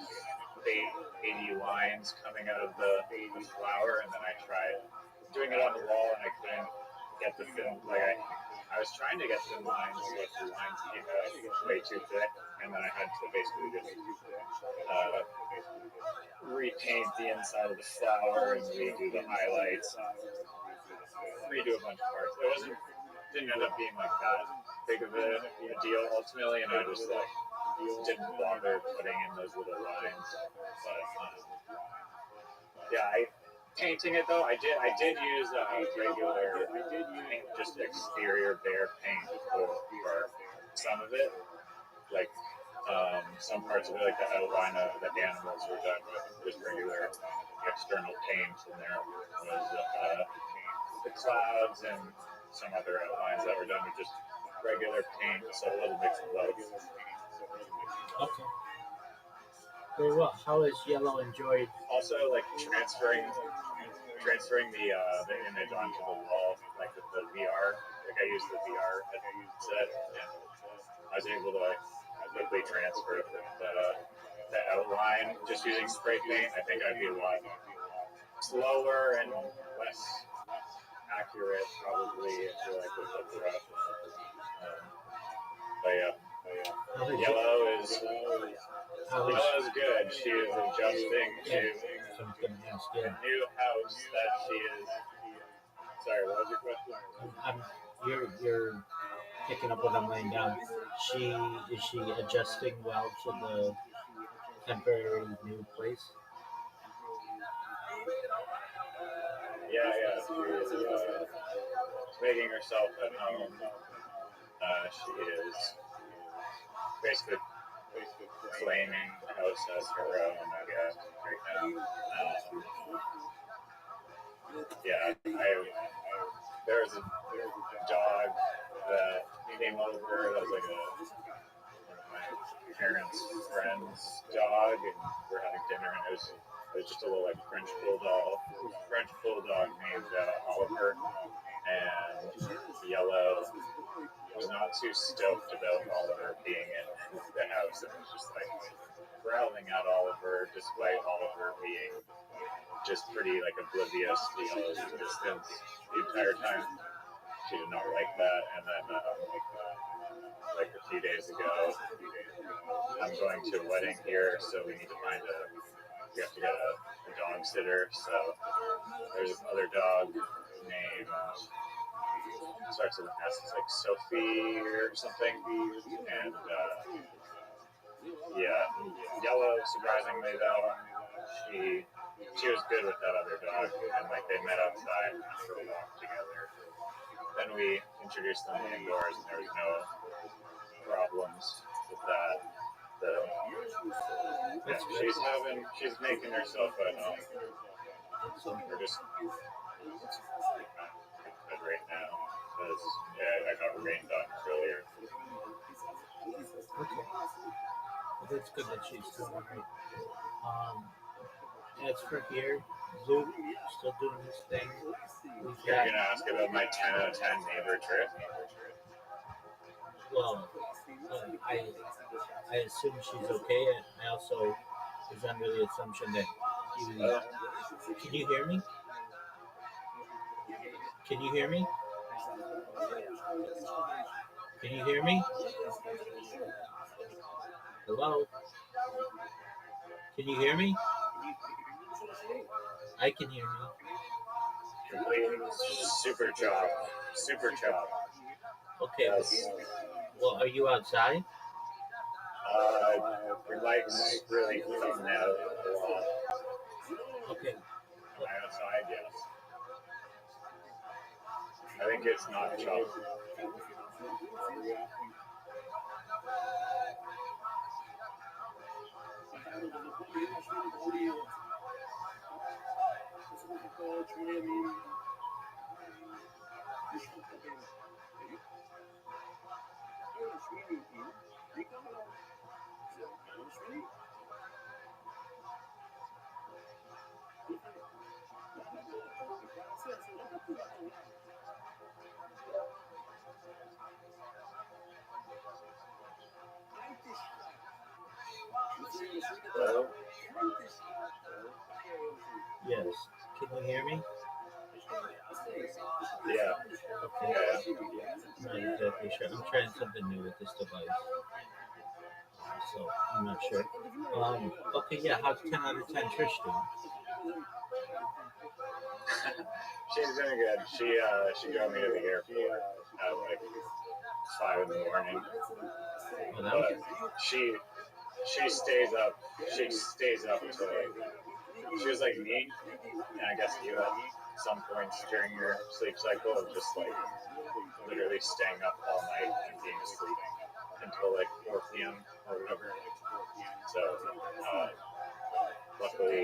fadey lines coming out of the flower, and then I tried doing it on the wall, and I couldn't get the film. Like I was trying to get thin lines, but the lines came out way too thick, and then I had to basically just repaint the inside of the flower and redo the highlights, redo a bunch of parts. Didn't end up being like that big of a deal ultimately, and I just like didn't bother putting in those little lines. But yeah, painting it though, I did use regular paint, just exterior bare paint for some of it, like some parts of it, like the outline of the animals were done with just regular external paint, and there was the clouds and some other outlines that were done with just regular paint, so a little mix of both. Okay. Very well. How has Yellow enjoyed? Also, like transferring the image onto the wall, like with the the VR. Like I used the VR headset, and I was able to quickly transfer the outline just using spray paint. I think I'd be a lot slower and less accurate probably if you like with the brush. But yeah, How is Yellow's good. She is adjusting to so I was gonna ask the you. new house that she is. Sorry, what was your question? You're picking up what I'm laying down. Is she adjusting well to the temporary new place? Yeah. She's making herself at home. She is basically claiming the house as her own, I guess, right now. There was a dog that came over that was like one of my parents' friend's dog, and we're having dinner, and it was just a little like French bulldog named Oliver, and Yellow was not too stoked about Oliver being in the house, and was just like growling at Oliver, despite Oliver being just pretty like oblivious to Yellow's existence the entire time. She did not like that, and then like a few days ago, I'm going to a wedding here, so we have to get a dog sitter. So there's this other dog named starts with an S. It's like Sophie or something, and Yellow. Surprisingly though, she was good with that other dog, and like they met outside and went for a walk together. Then we introduced them indoors, and there was no problems with that. She's making herself at home. We're just good right now because I got rained on earlier. Okay. Well, that's good that she's doing right. As for here, Zoom still doing his thing. You're gonna ask about my 10 out of 10 neighbor trip. Well, I assume she's okay. And I also was under the assumption that you. Can you hear me? Can you hear me? Can you hear me? Hello? Can you hear me? I can hear you. Super chop. Okay. Yes. Well, are you outside? Your mic's really coming out a lot. Okay. Am I outside? Yes. I think it's not chop. Hello? Yes. Can you hear me? Yeah. Okay. I'm not exactly sure. I'm trying something new with this device. So I'm not sure. Okay, yeah, how's 10 out of 10 Trish doing? She's doing good. She drove me to the airport at like 5 in the morning. Oh, that was But she stays up. She stays up until like she was like me, and I guess you at some points during your sleep cycle of just like literally staying up all night and being asleep until like 4 p.m. or whatever. So luckily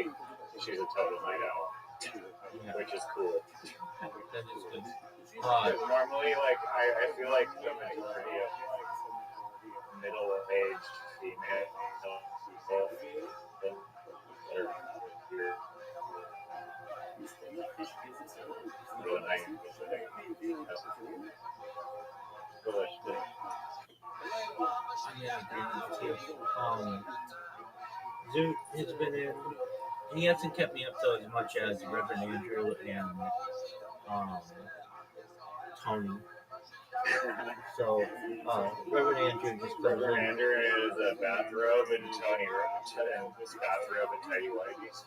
she's a total night owl, yeah, which is cool. that is good. Normally, like I feel like the majority of middle-aged female people that are here for the night That's foolish. I'm in agreement with you. Zoot has been in. He hasn't kept me up though as much as Reverend Andrew and Tony. So Reverend Andrew just goes Reverend in. Andrew is a bathrobe and Tony and this bathrobe and tidy whities.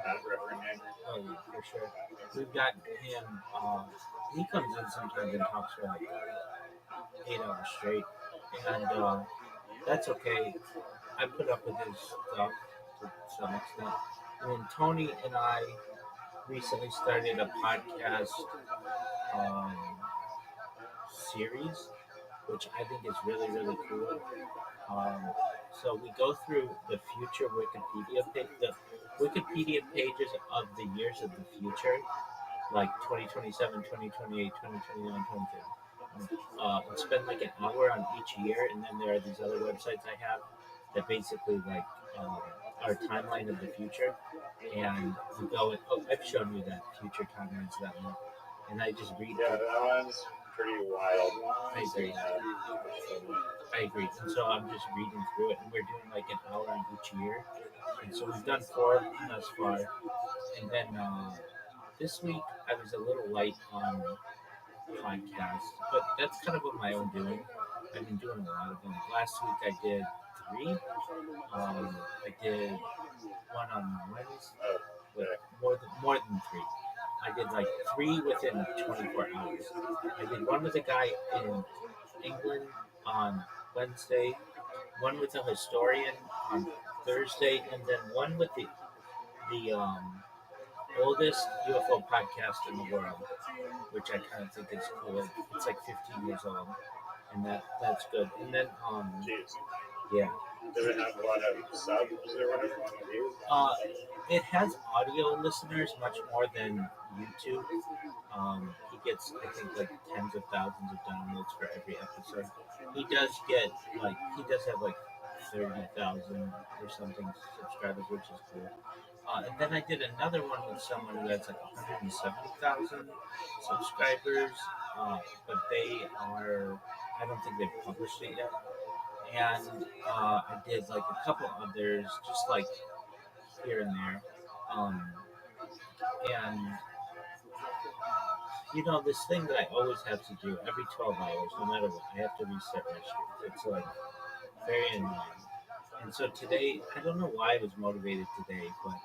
Not Reverend Andrew. Oh, yeah, for sure. We've got him. He comes in sometimes and talks for like 8 hours straight, and that's okay. I put up with his stuff to some extent. And then Tony and I recently started a podcast series, which I think is really, really cool. So we go through the future the Wikipedia pages of the years of the future, like 2027, 2028, 2029, 2030. And spend like an hour on each year, and then there are these other websites I have that basically like our timeline of the future, and we go and I've shown you that future timelines that one, and I just read. Yeah, that one's pretty wild. I agree. I agree. And so I'm just reading through it, and we're doing like an hour on each year, and so we've done 4 thus far, and then this week I was a little light on podcasts, but that's kind of of my own doing. I've been doing a lot of them. Last week I did 3. I did one on Wednesday, more than 3. I did like 3 within 24 hours. I did one with a guy in England on Wednesday, one with a historian on Thursday, and then one with the oldest UFO podcast in the world, which I kind of think is cool. It's like 15 years old, and that's good. And then Jeez. yeah, Does it have a lot of subs or whatever on the views? it has audio listeners much more than YouTube. He gets, I think, like tens of thousands of downloads for every episode. He does have like 30,000 or something subscribers, which is cool. And then I did another one with someone who has like 170,000 subscribers, but I don't think they've published it yet. And I did like a couple others, just like here and there. And this thing that I always have to do every 12 hours, no matter what, I have to reset my streak. It's like very annoying. And so today, I don't know why I was motivated today, but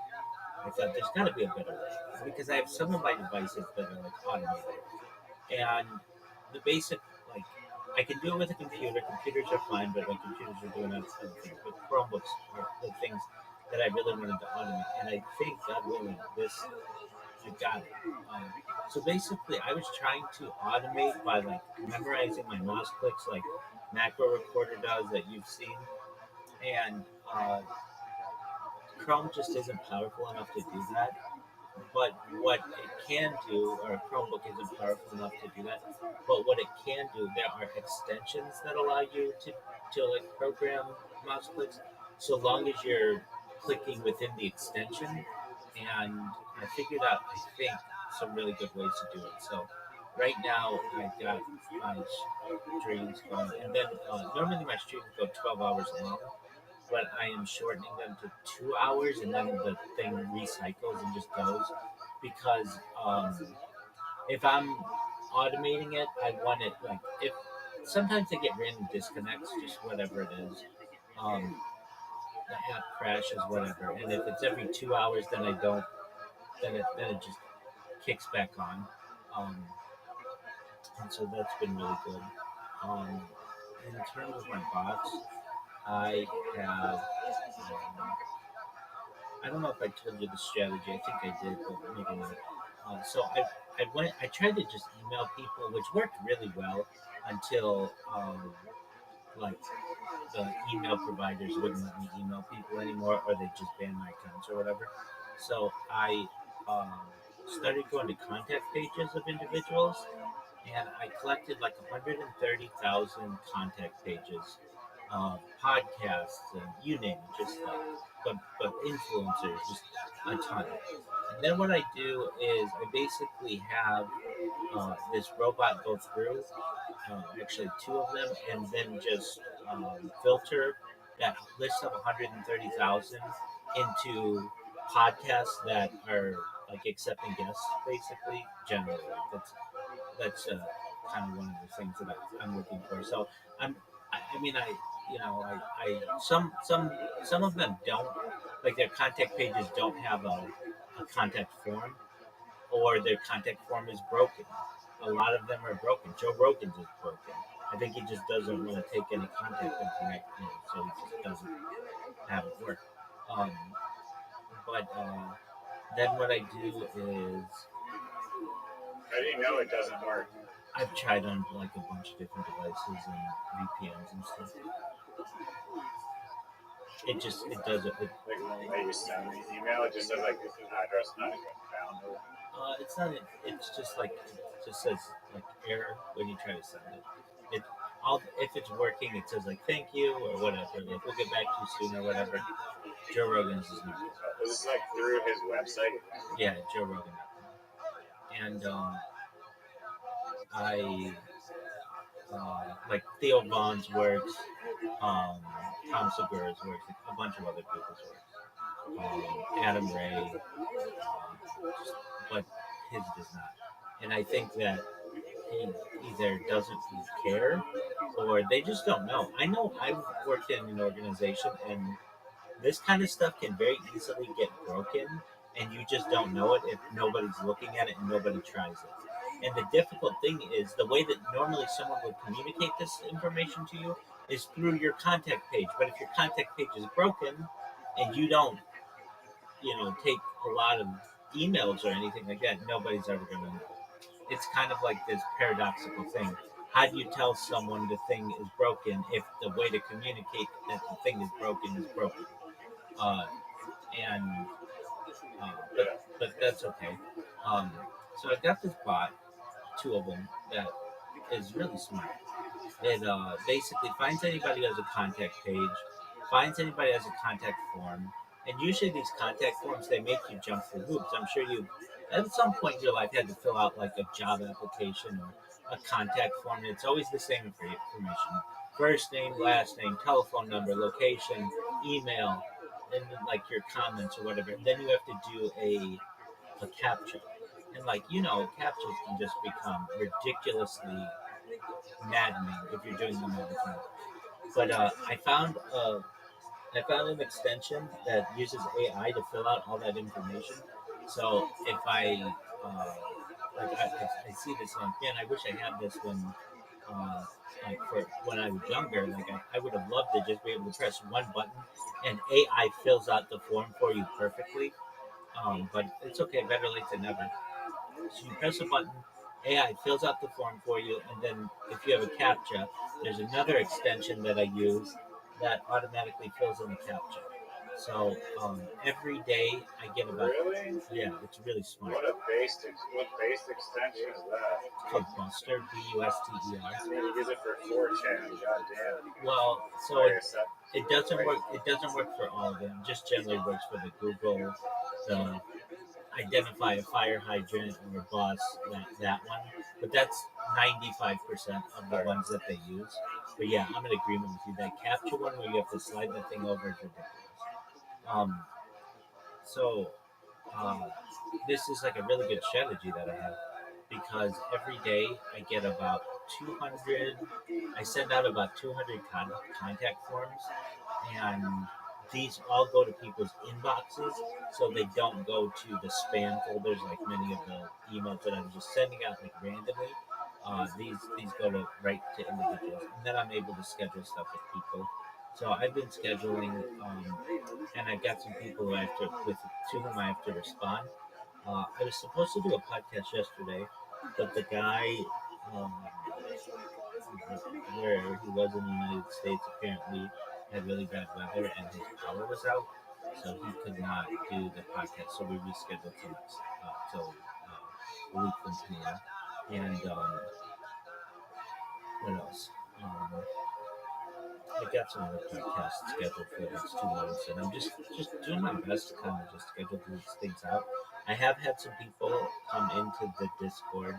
I thought there's got to be a better way, because I have some of my devices that are like automated, and the basic, like, I can do it with a computer. Computers are fine, but like computers are doing other things. But Chromebooks are the things that I really wanted to automate, and I think, God willing, I got it. So basically, I was trying to automate by like memorizing my mouse clicks, like Macro Recorder does that you've seen, and Chrome just isn't powerful enough to do that. But what it can do, or a Chromebook isn't powerful enough to do that. But what it can do, there are extensions that allow you to like program mouse clicks, so long as you're clicking within the extension. And I figured out, I think, some really good ways to do it. So right now I've got my streams going, and then normally my streams go 12 hours long, but I am shortening them to 2 hours, and then the thing recycles and just goes, because if I'm automating it, I want it like, if sometimes I get random disconnects, just whatever it is. The app crashes, whatever, and if it's every 2 hours, then I don't. Then it just kicks back on, and so that's been really good. In terms of my bots, I have. I don't know if I told you the strategy. I think I did, but maybe not. So I tried to just email people, which worked really well until like the email providers wouldn't let me email people anymore, or they just banned my accounts or whatever. So I started going to contact pages of individuals, and I collected like 130,000 contact pages podcasts, and you name it, just but influencers, just a ton. And then what I do is I basically have this robot go through, actually two of them, and then just filter that list of 130,000 into podcasts that are like accepting guests, basically. Generally, that's kind of one of the things that I'm looking for. So I'm, I mean, some of them don't, like their contact pages don't have a contact form, or their contact form is broken. A lot of them are broken. Joe Rogan's is broken. I think he just doesn't want to take any contact information, so he just doesn't have it work. Um, but then what I do is How do you know it doesn't work? I've tried on like a bunch of different devices and VPNs and stuff. It does it. Like when you send the email, it just says like this is address not found. It's not. It's just like it just says like error when you try to send it. It all if it's working, it says like thank you or whatever. Like we'll get back to you soon or whatever. Joe Rogan's is not. This is like through his website. Yeah, Joe Rogan. And I like Theo Vaughn's works, Tom Segura's works, a bunch of other people's works, Adam Ray, but his does not. And I think that he either doesn't care or they just don't know. I know I've worked in an organization and this kind of stuff can very easily get broken and you just don't know it if nobody's looking at it and nobody tries it. And the difficult thing is the way that normally someone would communicate this information to you is through your contact page. But if your contact page is broken and you don't, take a lot of emails or anything like that, nobody's ever going to know. It's kind of like this paradoxical thing. How do you tell someone the thing is broken if the way to communicate that the thing is broken? Uh, and but that's okay. Um, so I got this bot, two of them, that is really smart. It basically finds anybody who has a contact page, finds anybody who has a contact form, and usually these contact forms they make you jump through hoops. I'm sure you, at some point in your life, had to fill out like a job application or a contact form. And it's always the same information: first name, last name, telephone number, location, email, and then, like your comments or whatever. And then you have to do a captcha. And captchas can just become ridiculously maddening if you're doing them all the time. But I found an extension that uses AI to fill out all that information. So if I see this and man, I wish I had this uh, for when I was younger. I would have loved to just be able to press one button and AI fills out the form for you perfectly. But it's okay, better late than never. So you press a button, AI fills out the form for you, and then if you have a CAPTCHA, there's another extension that I use that automatically fills in the CAPTCHA. So every day I get about Really? yeah, it's really smart. What based extension is that? It's called Buster, Buster. I mean, you use it for 4chan. Goddamn. Well, so Like I said, it doesn't work. It doesn't work for all of them. Just generally works for the Google, the identify a fire hydrant or a bus, that one. But that's 95% of the ones that they use. But yeah, I'm in agreement with you. That capture one where you have to slide that thing over is ridiculous. Um, so this is like a really good strategy that I have because every day I get about 200. I send out about 200 contact forms, and these all go to people's inboxes, so they don't go to the spam folders like many of the emails that I'm just sending out like randomly. These go right to individuals, and then I'm able to schedule stuff with people. So I've been scheduling, and I've got some people to whom I have to respond. I was supposed to do a podcast yesterday, but the guy, um, where he was in the United States, apparently had really bad weather and his power was out, so he could not do the podcast. So we rescheduled till a week from tomorrow. And what else? I got some other podcasts scheduled for the next 2 months, and I'm just doing my best to kind of just schedule these things out. I have had some people come into the Discord,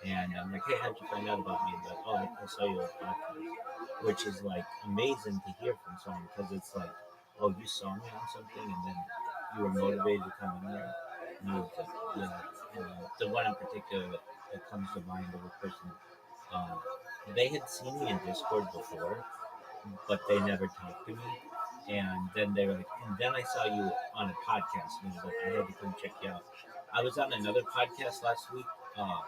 and I'm like, "Hey, how'd you find out about me?" And like, "Oh, I saw you on a podcast," which is like amazing to hear from someone because it's like, "Oh, you saw me on something, and then you were motivated to come in there." And I was like, "Yeah." The one in particular that comes to mind of a person, um, they had seen me in Discord before, but they never talked to me. And then they were like, and then I saw you on a podcast, and I was like, I had to come check you out. I was on another podcast last week, um,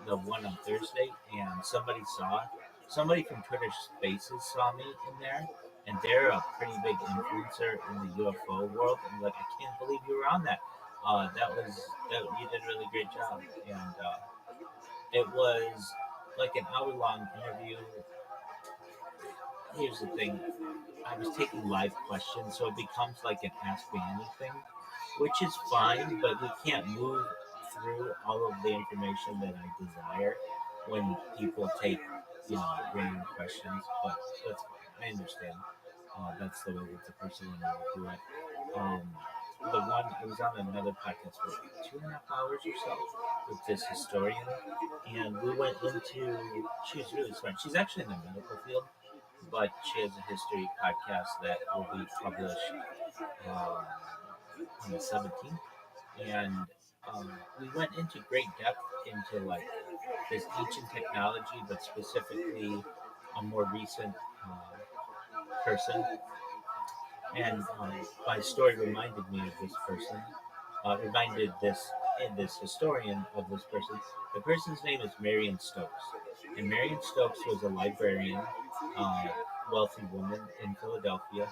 the one on Thursday, and somebody from Twitter Spaces saw me in there, and they're a pretty big influencer in the UFO world. And like, I can't believe you were on that. That you did a really great job, and it was like an hour long interview. Here's the thing. I was taking live questions, so it becomes like an Ask Me Anything, which is fine, but we can't move through all of the information that I desire when people take, random questions. But that's fine. I understand. That's the way that the person wanted to do it. Um, the one I was on another podcast for 2.5 hours or so with this historian, and we went into. She's really smart. She's actually in the medical field, but she has a history podcast that will be published um, on the 17th. And we went into great depth into like this ancient technology, but specifically a more recent person. And my story reminded me of this person. Reminded this historian of this person. The person's name is Marion Stokes, and Marion Stokes was a librarian, uh, wealthy woman in Philadelphia,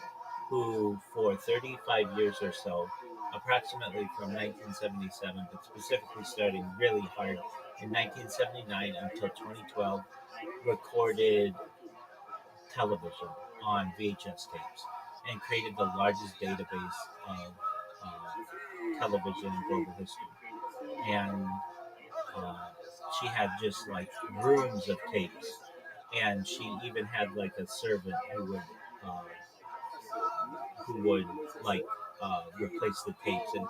who for 35 years or so, approximately from 1977, but specifically starting really hard in 1979 until 2012, recorded television on VHS tapes and created the largest database of television in global history. And uh, she had just like rooms of tapes, and she even had like a servant uh, who would like replace the tapes. And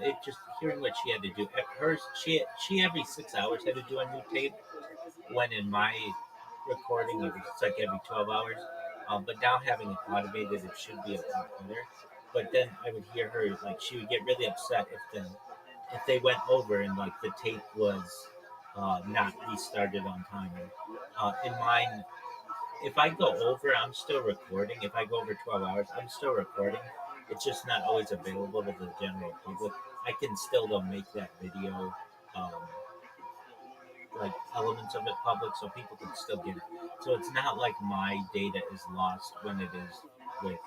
it just hearing what she had to do. At hers, she every 6 hours had to do a new tape. When in my recording, it's like every 12 hours. But now having it automated, it should be a lot better. But then I would hear her like she would get really upset if they went over and like the tape was not restarted on time. And in mine, if I go over, I'm still recording. If I go over 12 hours, I'm still recording. It's just not always available to the general public. I can still though make that video. Um, like elements of it public so people can still get it. So it's not like my data is lost when it is with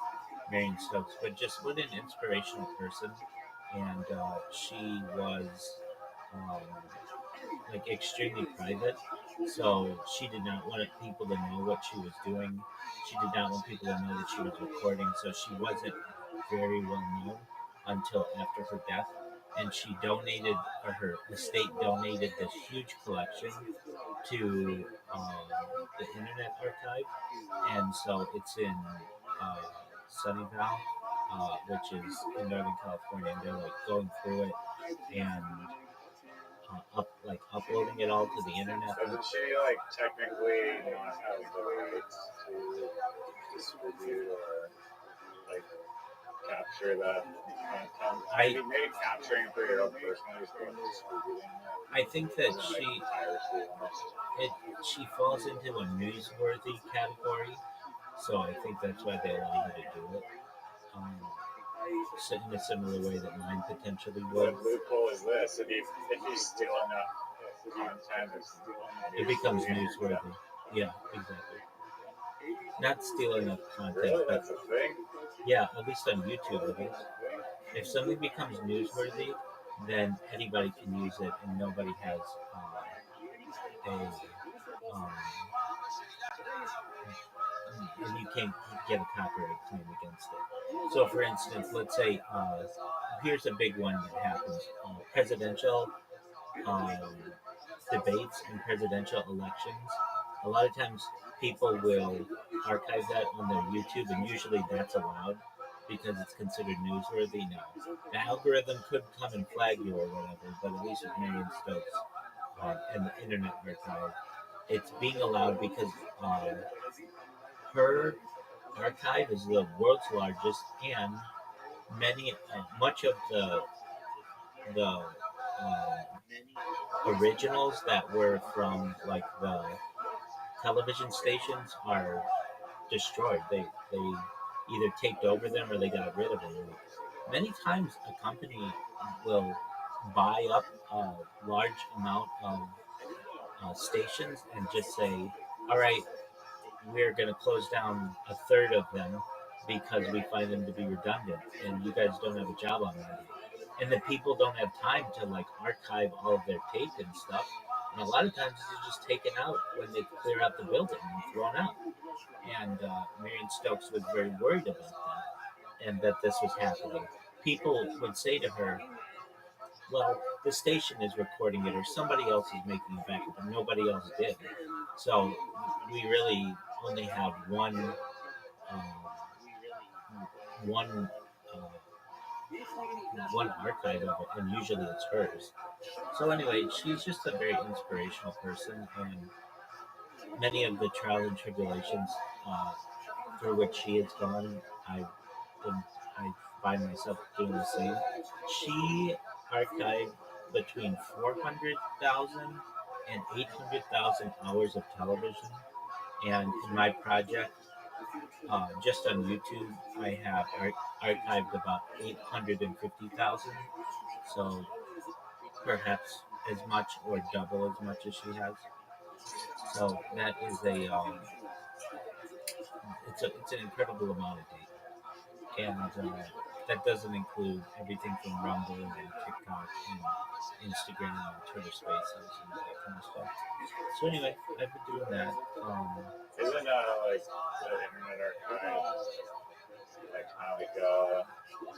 Marion Stokes, but just what an inspirational person. And she was um, like extremely private, so she did not want people to know what she was doing. She did not want people to know that she was recording, so she wasn't very well known until after her death. And she donated, or her estate donated, this huge collection to the Internet Archive, and so it's in uh, Sunnyvale, which is in Northern California, and they're like going through it and uploading it all to the internet. Doesn't she like technically not have the rights to distribute or like capture that content? Maybe capturing for your own personal use, but distributing it. I think that piracy almost. she falls into a newsworthy category, so I think that's why they allow her to do it. So in a similar way that mine potentially would. The loophole is this: if you steal enough, if you intend to steal enough, it becomes newsworthy. Yeah, exactly. Not stealing enough content, really? but That's a thing? yeah, at least on YouTube it is. If something becomes newsworthy, then anybody can use it, and nobody has um, and you can't get a copyright claim against it. So, for instance, let's say here's a big one that happens: presidential um, debates and presidential elections. A lot of times, people will archive that on their YouTube, and usually that's allowed because it's considered newsworthy. Now, the algorithm could come and flag you or whatever, but at least with Marion Stokes and the Internet Archive, it's being allowed because her archive is the world's largest, and much of the originals that were from like the television stations are destroyed. They either taped over them or they got rid of them. Many times a company will buy up a large amount of stations and just say, all right, we're going to close down a third of them because we find them to be redundant and you guys don't have a job on that. And then people don't have time to like archive all of their tape and stuff. And a lot of times it's just taken out when they clear out the building and thrown out. And Marion Stokes was very worried about that and that this was happening. People would say to her, well, the station is recording it or somebody else is making a backup and nobody else did. So we really only have uh, one one archive of it, and usually it's hers. So anyway, she's just a very inspirational person, and many of the trials and tribulations through which she has gone, I find myself doing the same. She archived between 400,000 and 800,000 hours of television, and in my project, just on YouTube, I have archived about 850,000. So perhaps as much or double as much as she has. So that is it's an incredible amount of data, and that doesn't include everything from Rumble and TikTok and Instagram and Twitter Spaces and that kind of stuff. So anyway, I've been doing that. Isn't like the Internet Archive like Comica,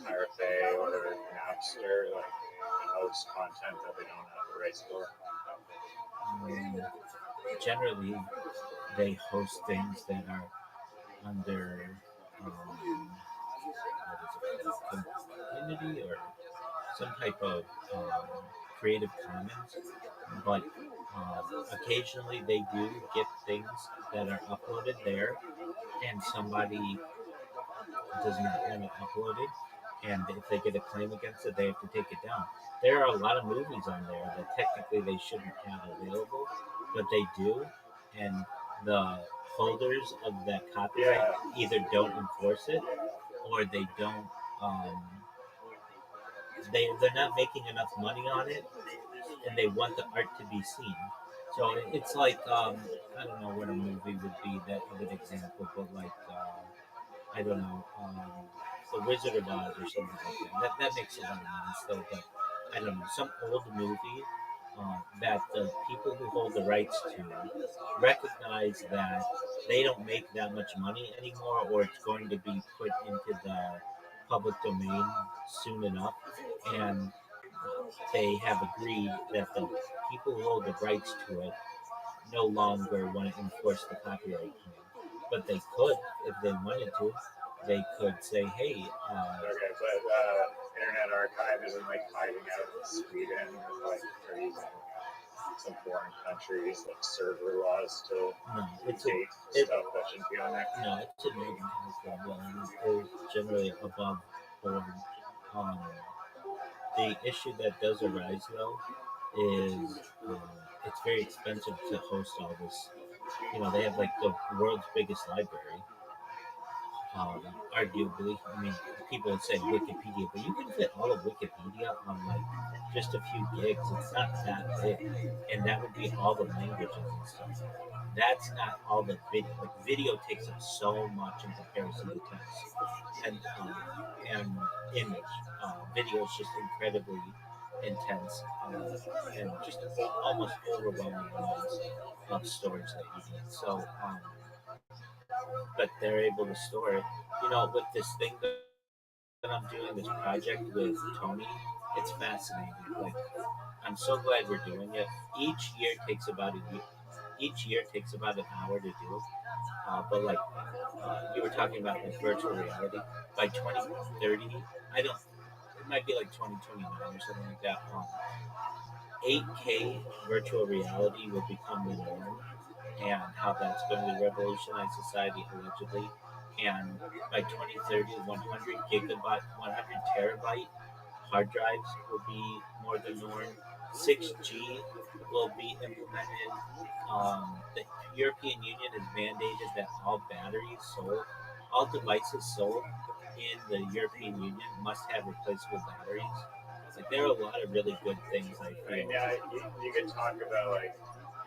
Pirate Bay, or Napster, like host content that they don't have the rights for? Generally, they host things that are under what is it, community or some type of Creative Commons, but occasionally they do get things that are uploaded there, and somebody does not want it uploaded, and if they get a claim against it, they have to take it down. There are a lot of movies on there that technically they shouldn't have available, but they do, and the holders of that copyright either don't enforce it or they don't. Um, they're not making enough money on it, and they want the art to be seen. So it's like I don't know what a movie would be that a good example, but like I don't know, The Wizard of Oz or something like that. That makes a lot of money still, but I don't know, some old movie that the people who hold the rights to recognize that they don't make that much money anymore, or it's going to be put into the public domain soon enough, and they have agreed that the people who hold the rights to it no longer want to enforce the copyright claim. But they could, if they wanted to, they could say, hey, Okay, but Internet Archive isn't like hiding out in Sweden or like or using some foreign countries like server laws to no, dictate stuff that shouldn't be on there. no, it's a American problem, and they're generally above board. Um, the issue that does arise, though, is it's very expensive to host all this. You know, they have like the world's biggest library, arguably. I mean, people would say Wikipedia, but you can fit all of Wikipedia on like just a few gigs. It's not that big, and that would be all the languages and stuff. That's not all the video. Like video takes up so much in comparison to text and image. Video is just incredibly intense and just almost overwhelming amounts of storage that you need. So. But they're able to store it. You know, with this thing that I'm doing, this project with Tony, it's fascinating. Like, I'm so glad we're doing it. Each year takes about a year. each year takes about an hour to do. But like you were talking about like virtual reality, by 2030, I don't. It might be like 2029 or something like that. 8K virtual reality will become the norm, and how that's going to revolutionize society allegedly. And by 2030, 100 gigabyte, 100 terabyte hard drives will be more the norm. 6G will be implemented. The European Union has mandated that all batteries sold, all devices sold in the European Union must have replaceable batteries. Like there are a lot of really good things I I mean, feel. yeah, you could talk about like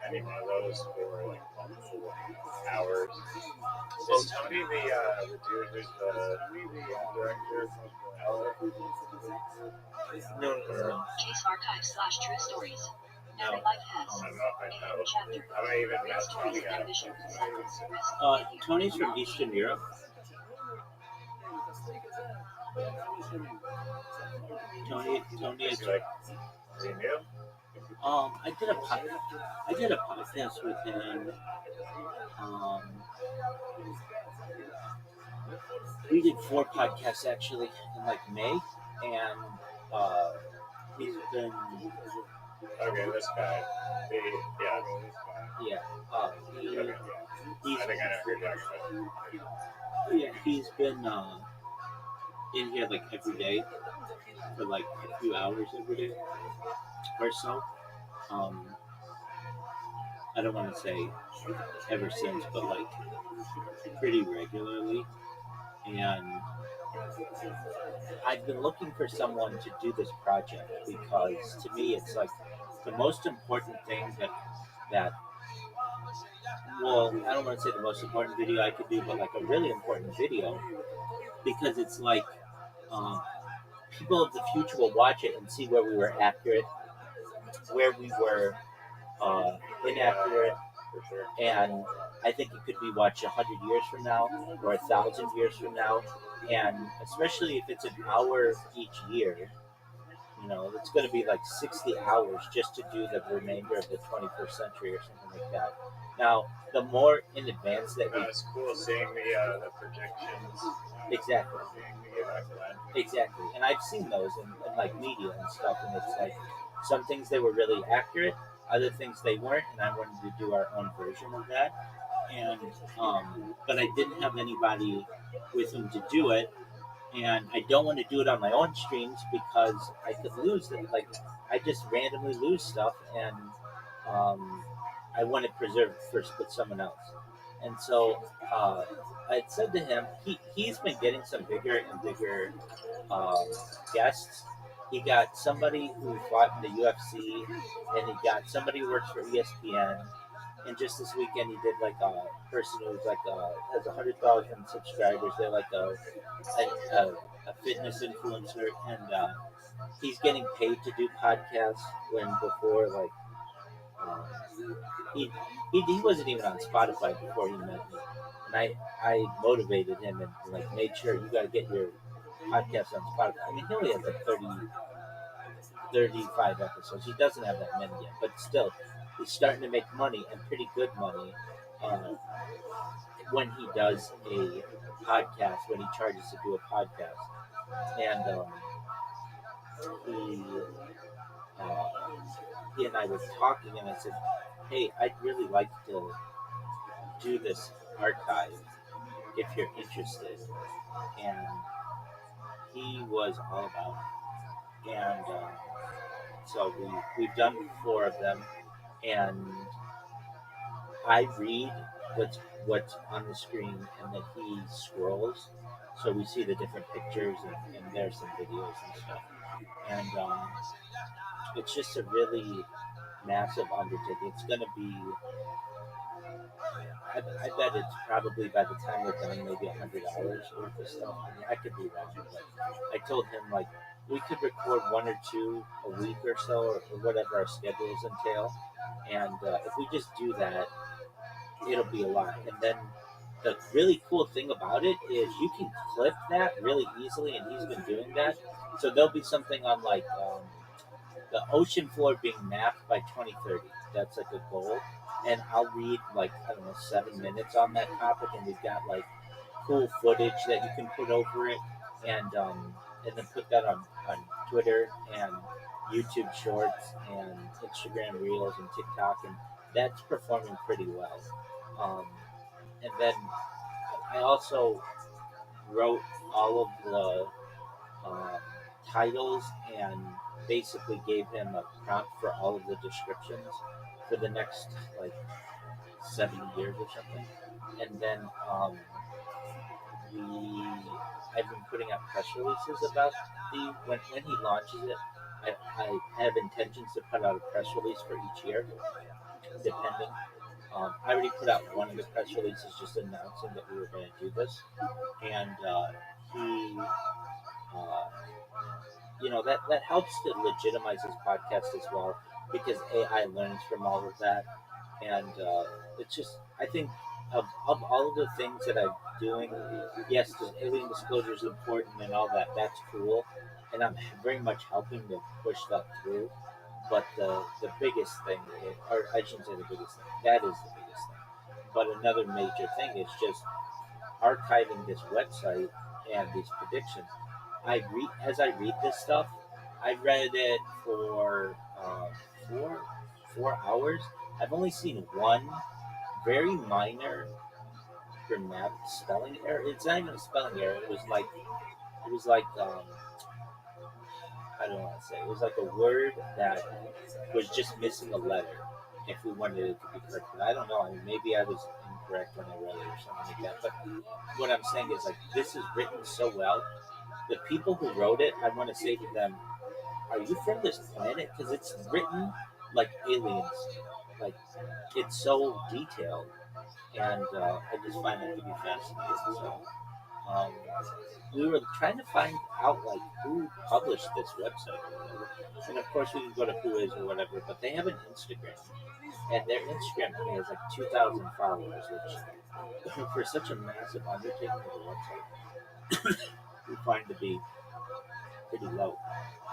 any one of those for like multiple hours. Is Tony the dude who's the film director from Ella? No. Case archive/true stories. No. Every life has I don't know if I a know. hidden chapter. I don't even Real know stories Tony. of ambition, silence, risk, Tony's from Eastern Europe. Tony Is is. he like, is he new? I did a podcast with him. We did 4 podcasts actually in like May, and he's been Okay, this guy. Yeah, this guy. yeah Okay, yeah. he's I think I know who you're talking about. yeah he's been in here like every day for like a few hours every day or so. I don't want to say ever since, but like pretty regularly. And I've been looking for someone to do this project because to me it's like the most important thing that well, I don't want to say the most important video I could do, but like a really important video because it's like um, people of the future will watch it and see where we were accurate, where we were inaccurate, For sure. and I think it could be watched 100 years from now or 1,000 years from now, and especially if it's an hour each year, it's going to be like 60 hours just to do the remainder of the 21st century or something like that. Now, the more in advance that we It's cool seeing the predictions. exactly, Seeing the back exactly, and I've seen those in like media and stuff, and it's like some things they were really accurate, other things they weren't, and I wanted to do our own version of that. And but I didn't have anybody with whom to do it, and I don't want to do it on my own streams because I could lose it. Like I just randomly lose stuff, and I want it preserved first with someone else. And so I had said to him, he's been getting some bigger and bigger guests. He got somebody who fought in the UFC, and he got somebody who works for ESPN. And just this weekend, he did like a person who's like has 100,000 subscribers. They're like a fitness influencer, and he's getting paid to do podcasts. When before, like um, he wasn't even on Spotify before he met me, and I motivated him and like made sure you got to get your podcast on Spotify. I mean, he only has like 35 episodes. He doesn't have that many yet, but still, he's starting to make money and pretty good money uh, when he does a podcast, when he charges to do a podcast. And he, uh, he and I were talking, and I said, hey, I'd really like to do this archive if you're interested. And he was all about it. And so we've done 4 of them, and I read what's on the screen, and then he scrolls, so we see the different pictures, and there's some videos and stuff. And it's just a really massive undertaking. It's going to be, I bet it's probably by the time we're done, maybe 100 hours worth of stuff. I mean, I could be wrong, but I told him like we could record 1 or 2 a week or so, or whatever our schedules entail. And if we just do that, it'll be a lot. And then the really cool thing about it is you can clip that really easily, and he's been doing that. So there'll be something on like the ocean floor being mapped by 2030. That's like a goal. And I'll read like, I don't know, 7 minutes on that topic, and we've got like cool footage that you can put over it, and then put that on Twitter and YouTube Shorts and Instagram Reels and TikTok, and that's performing pretty well. Um, and then I also wrote all of the um, titles and basically gave him a prompt for all of the descriptions for the next like 7 years or something. And then we I've been putting out press releases about the when he launches it. I have intentions to put out a press release for each year, depending. I already put out one of the press releases just announcing that we were going to do this, and he uh, that helps to legitimize his podcast as well because AI learns from all of that, and it's just I think of all of the things that I'm doing, yes, the alien disclosure is important and all that. That's cool, and I'm very much helping to push that through. But the biggest thing, or I shouldn't say the biggest thing, that is the biggest thing. But another major thing is just archiving this website and these predictions. As I read this stuff. I read it for 4 hours. I've only seen one very minor grammatical spelling error. It's not even a spelling error. It was like I don't know how to say. It was like a word that was just missing a letter. If we wanted it to be correct, but I don't know. I mean, maybe I was incorrect when I read it or something like that. But what I'm saying is like this is written so well. The people who wrote it, I want to say to them, are you from this planet? Because it's written like aliens. Like it's so detailed, and I just find it to be fascinating. So um, we were trying to find out like who published this website, or whatever. And of course we can go to Whois or whatever, but they have an Instagram, and their Instagram has like 2,000 followers, which for such a massive undertaking of a website, we find to be pretty low.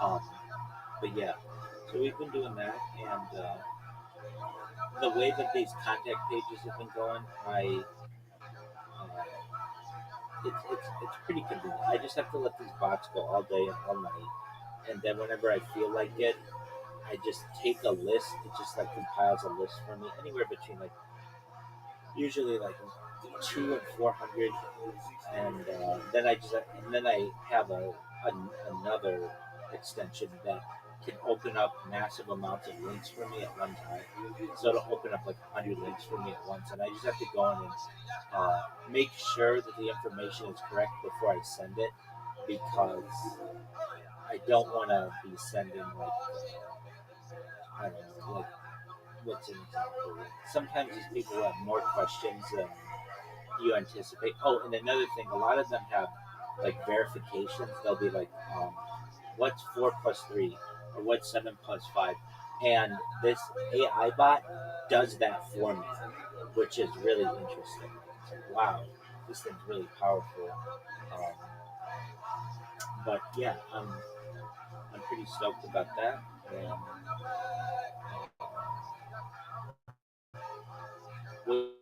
Um, but yeah, so we've been doing that, and the way that these contact pages have been going, it's pretty convenient. I just have to let these bots go all day and all night, and then whenever I feel like it, I just take a list. It just like compiles a list for me, anywhere between like usually like 200 and 400, and then I have another extension that can open up massive amounts of links for me at one time. So it'll open up like 100 links for me at once, and I just have to go in and make sure that the information is correct before I send it, because I don't want to be sending like I don't know, like what's an example? Sometimes these people have more questions than you anticipate. Oh, and another thing, a lot of them have like verifications. They'll be like, what's 4 plus 3, or what's 7 plus 5, and this AI bot does that for me, which is really interesting. It's like, wow, this thing's really powerful. Um, but yeah, I'm pretty stoked about that. And, what